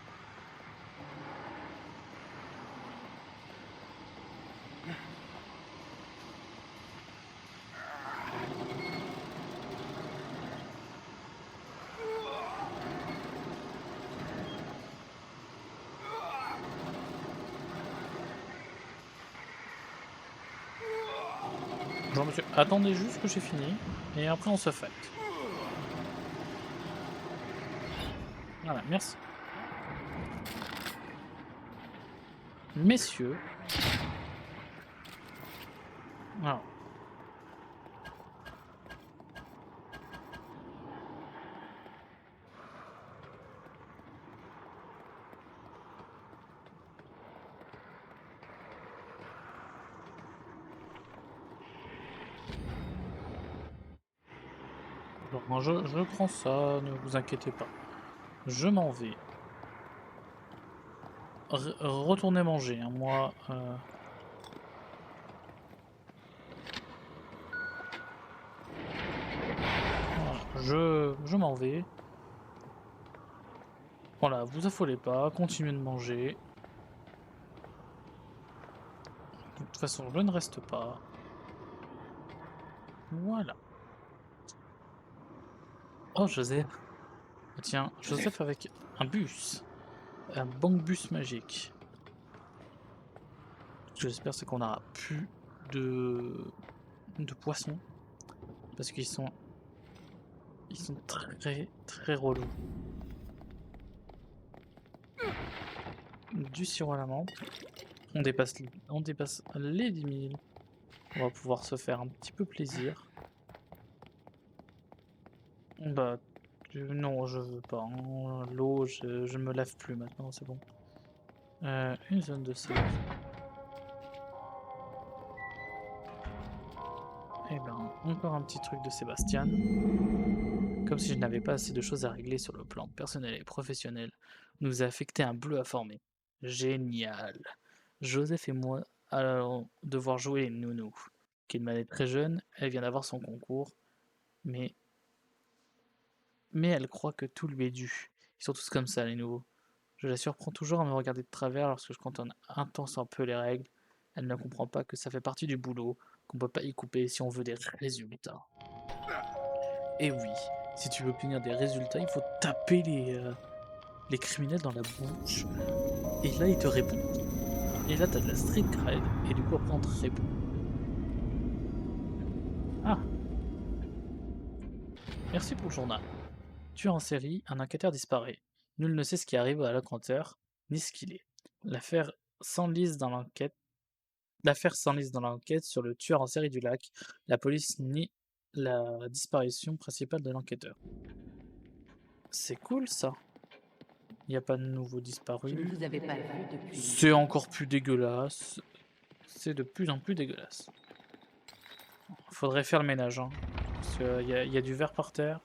Bonjour monsieur, attendez juste que j'ai fini et après on se fête. Voilà, merci. Messieurs. Alors. Bon, je prends ça, ne vous inquiétez pas. Je m'en vais. Retournez manger, hein, moi... Voilà, je m'en vais. Voilà, vous affolez pas, continuez de manger. De toute façon, je ne reste pas. Voilà. Oh, Joseph. Tiens, Joseph avec un bus. Un bus magique. Ce que j'espère, c'est qu'on n'aura plus de poissons. Parce qu'ils sont très très relous. Du sirop à la menthe. On dépasse les 10 000. On va pouvoir se faire un petit peu plaisir. Bah, non, je veux pas. Hein. L'eau, je me lave plus maintenant, c'est bon. Une zone de save. Et ben, encore un petit truc de Sébastien. Comme si je n'avais pas assez de choses à régler sur le plan personnel et professionnel, nous a affecté un bleu à former. Génial. Joseph et moi allons devoir jouer les nounous. Kidman est très jeune, elle vient d'avoir son concours, mais elle croit que tout lui est dû. Ils sont tous comme ça, les nouveaux. Je la surprends toujours à me regarder de travers lorsque je cantonne intense un peu les règles. Elle ne comprend pas que ça fait partie du boulot, qu'on peut pas y couper si on veut des résultats. Et oui, si tu veux obtenir des résultats, il faut taper les criminels dans la bouche. Et là, il te répond. Et là, t'as de la street cred. Et du coup, après, on te répond. Ah. Merci pour le journal. Tueur en série, un enquêteur disparaît. Nul ne sait ce qui arrive à l'enquêteur, ni ce qu'il est. L'affaire s'enlise dans l'enquête. Sur le tueur en série du lac. La police nie la disparition principale de l'enquêteur. C'est cool ça. Il n'y a pas de nouveau disparu. Je ne vous avais pas vu depuis. C'est encore plus dégueulasse. C'est de plus en plus dégueulasse. Faudrait faire le ménage. Hein. Parce qu'il y a du verre par terre.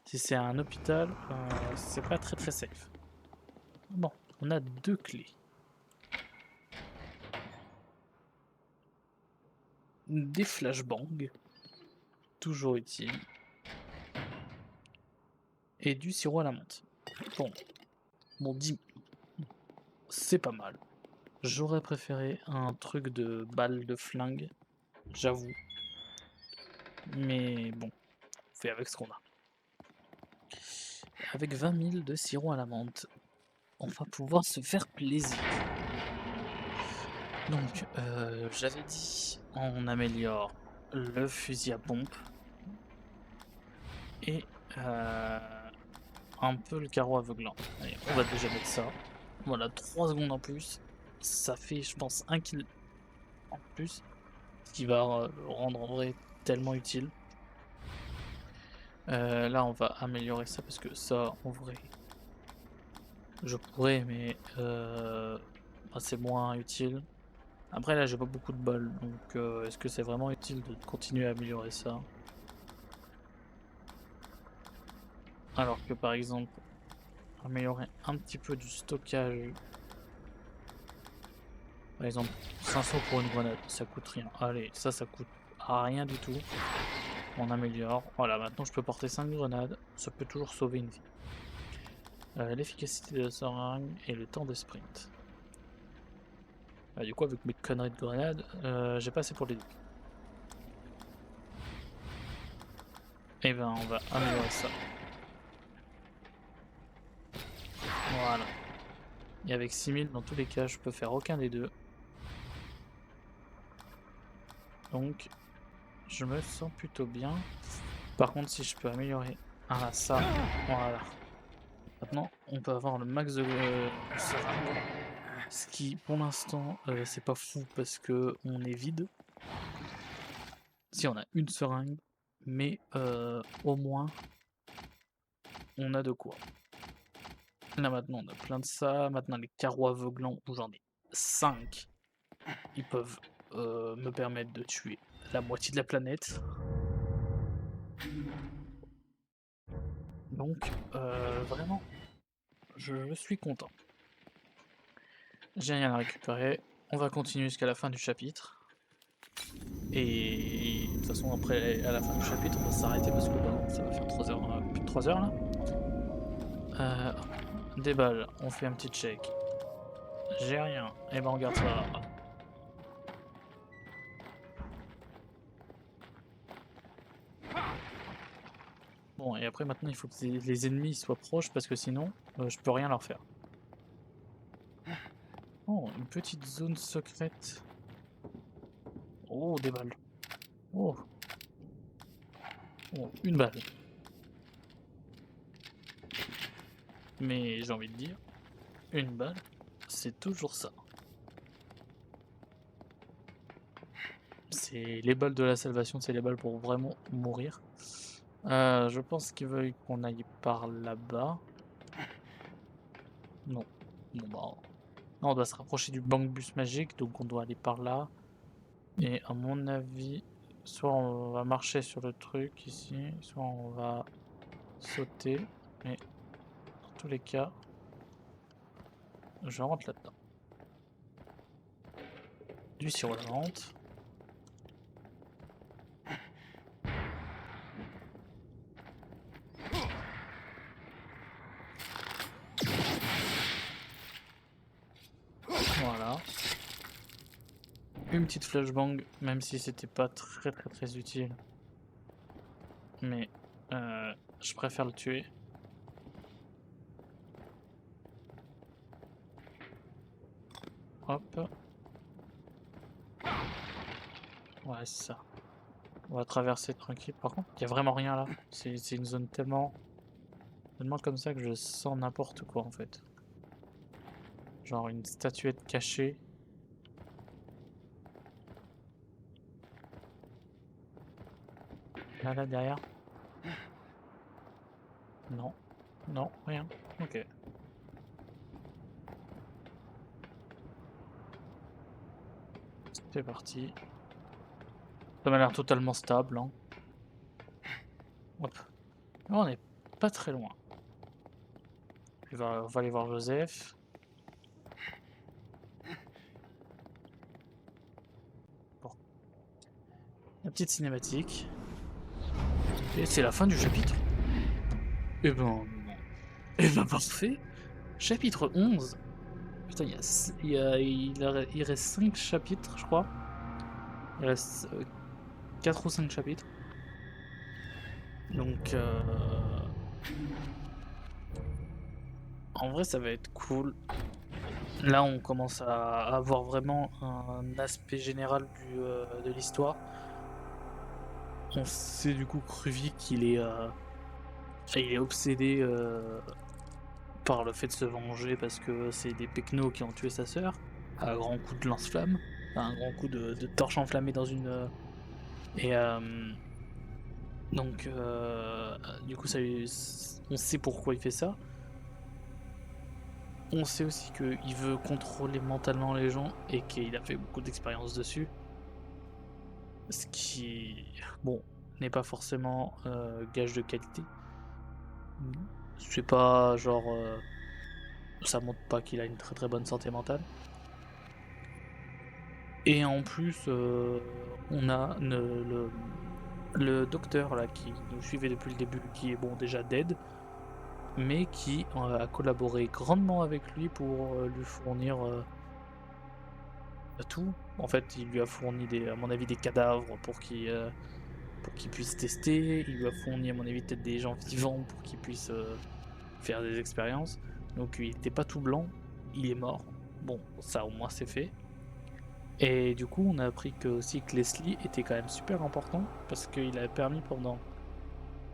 Si c'est un hôpital, c'est pas très très safe. Bon, on a 2 clés. Des flashbangs. Toujours utile. Et du sirop à la menthe. Bon, c'est pas mal. J'aurais préféré un truc de balle de flingue, j'avoue. Mais bon, on fait avec ce qu'on a. Avec 20 000 de sirop à la menthe, on va pouvoir se faire plaisir. Donc, j'avais dit, on améliore le fusil à pompe et un peu le carreau aveuglant. Allez, on va déjà mettre ça. Voilà, 3 secondes en plus. Ça fait, je pense, 1 kill en plus. Ce qui va le rendre en vrai tellement utile. Là, on va améliorer ça parce que ça, en vrai, je pourrais, mais bah, c'est moins utile. Après, là, j'ai pas beaucoup de balles, donc est-ce que c'est vraiment utile de continuer à améliorer ça? Alors que par exemple, améliorer un petit peu du stockage. Par exemple, 500 pour une grenade, ça coûte rien. Allez, ça coûte rien du tout. On améliore. Voilà, maintenant je peux porter 5 grenades, ça peut toujours sauver une vie. L'efficacité de la seringue et le temps de sprint. Du coup, avec mes conneries de grenades, j'ai pas assez pour les deux. Et ben, on va améliorer ça. Voilà. Et avec 6000, dans tous les cas, je peux faire aucun des deux. Donc, je me sens plutôt bien. Par contre, si je peux améliorer ça, voilà. Maintenant, on peut avoir le max de seringues. Ce qui, pour l'instant, c'est pas fou parce que on est vide. Si on a une seringue, mais au moins, on a de quoi. Là maintenant, on a plein de ça. Maintenant, les carreaux aveuglants, où j'en ai 5, ils peuvent me permettre de tuer la moitié de la planète. Donc, vraiment, je suis content. J'ai rien à récupérer. On va continuer jusqu'à la fin du chapitre. Et de toute façon, après, à la fin du chapitre, on va s'arrêter parce que bah, ça va faire 3 heures, plus de 3 heures là. Des balles, on fait un petit check. J'ai rien. Et ben on garde ça. Bon, et après maintenant il faut que les ennemis soient proches parce que sinon je peux rien leur faire. Oh, une petite zone secrète. Oh, des balles. Oh. Oh, une balle. Mais j'ai envie de dire, une balle, c'est toujours ça. C'est les balles de la salvation, c'est les balles pour vraiment mourir. Je pense qu'ils veulent qu'on aille par là-bas. Non. Bon bah... Non, on doit se rapprocher du banc bus magique, donc on doit aller par là. Et à mon avis, soit on va marcher sur le truc ici, soit on va sauter. Mais dans tous les cas, je rentre là-dedans. Du sirop à la menthe. Voilà. Une petite flashbang, même si c'était pas très utile. Mais je préfère le tuer. Hop. Ouais, c'est ça. On va traverser tranquille. Par contre, il y a vraiment rien là. C'est une zone tellement comme ça que je sens n'importe quoi en fait. Genre une statuette cachée. Là derrière. Non. Non, rien. Ok. C'est parti. Ça m'a l'air totalement stable. Hein. Hop. Là, on est pas très loin. On va aller voir Joseph. Bon. La petite cinématique. Et c'est la fin du chapitre. Eh ben non. Et bah parfait. Chapitre 11. Putain, il reste 5 chapitres, je crois. Il reste 4 ou 5 chapitres. Donc, en vrai, ça va être cool. Là, on commence à avoir vraiment un aspect général de l'histoire. On sait du coup que Ruvik, il est obsédé par le fait de se venger parce que c'est des pecnos qui ont tué sa sœur à grands coups de lance-flamme, enfin, un grand coup de torche enflammée dans une. Et donc, du coup, on sait pourquoi il fait ça. On sait aussi qu'il veut contrôler mentalement les gens et qu'il a fait beaucoup d'expériences dessus. Ce qui, bon, n'est pas forcément gage de qualité. C'est pas genre. Ça montre pas qu'il a une très très bonne santé mentale. Et en plus, on a le docteur là qui nous suivait depuis le début, qui est bon déjà dead, mais qui a collaboré grandement avec lui pour lui fournir tout. En fait, il lui a fourni à mon avis des cadavres pour qu'il puisse tester. Il lui a fourni à mon avis peut-être des gens vivants pour qu'il puisse faire des expériences. Donc il n'était pas tout blanc, il est mort. Bon, ça au moins c'est fait. Et du coup, on a appris aussi que Leslie était quand même super important parce qu'il a permis pendant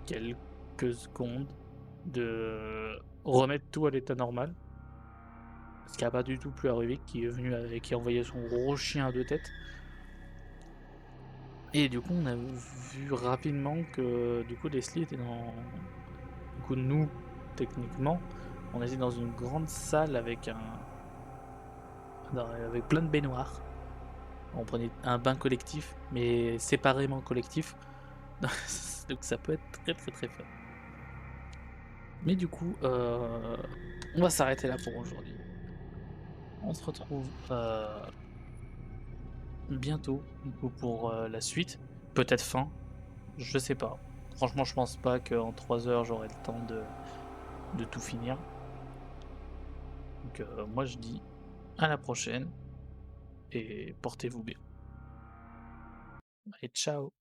quelques secondes de remettre tout à l'état normal. Ce qui a pas du tout plu à Rubik qui est venu et qui a envoyé son gros chien à deux têtes. Et du coup, on a vu rapidement que du coup Leslie était dans. Du coup, nous, techniquement, on était dans une grande salle avec avec plein de baignoires. On prenait un bain collectif, mais séparément collectif. Donc ça peut être très très très fun. Mais du coup, on va s'arrêter là pour aujourd'hui. On se retrouve bientôt du coup, pour la suite. Peut-être fin, je sais pas. Franchement, je pense pas qu'en 3 heures j'aurai le temps de tout finir. Donc moi je dis à la prochaine et portez-vous bien. Allez, ciao!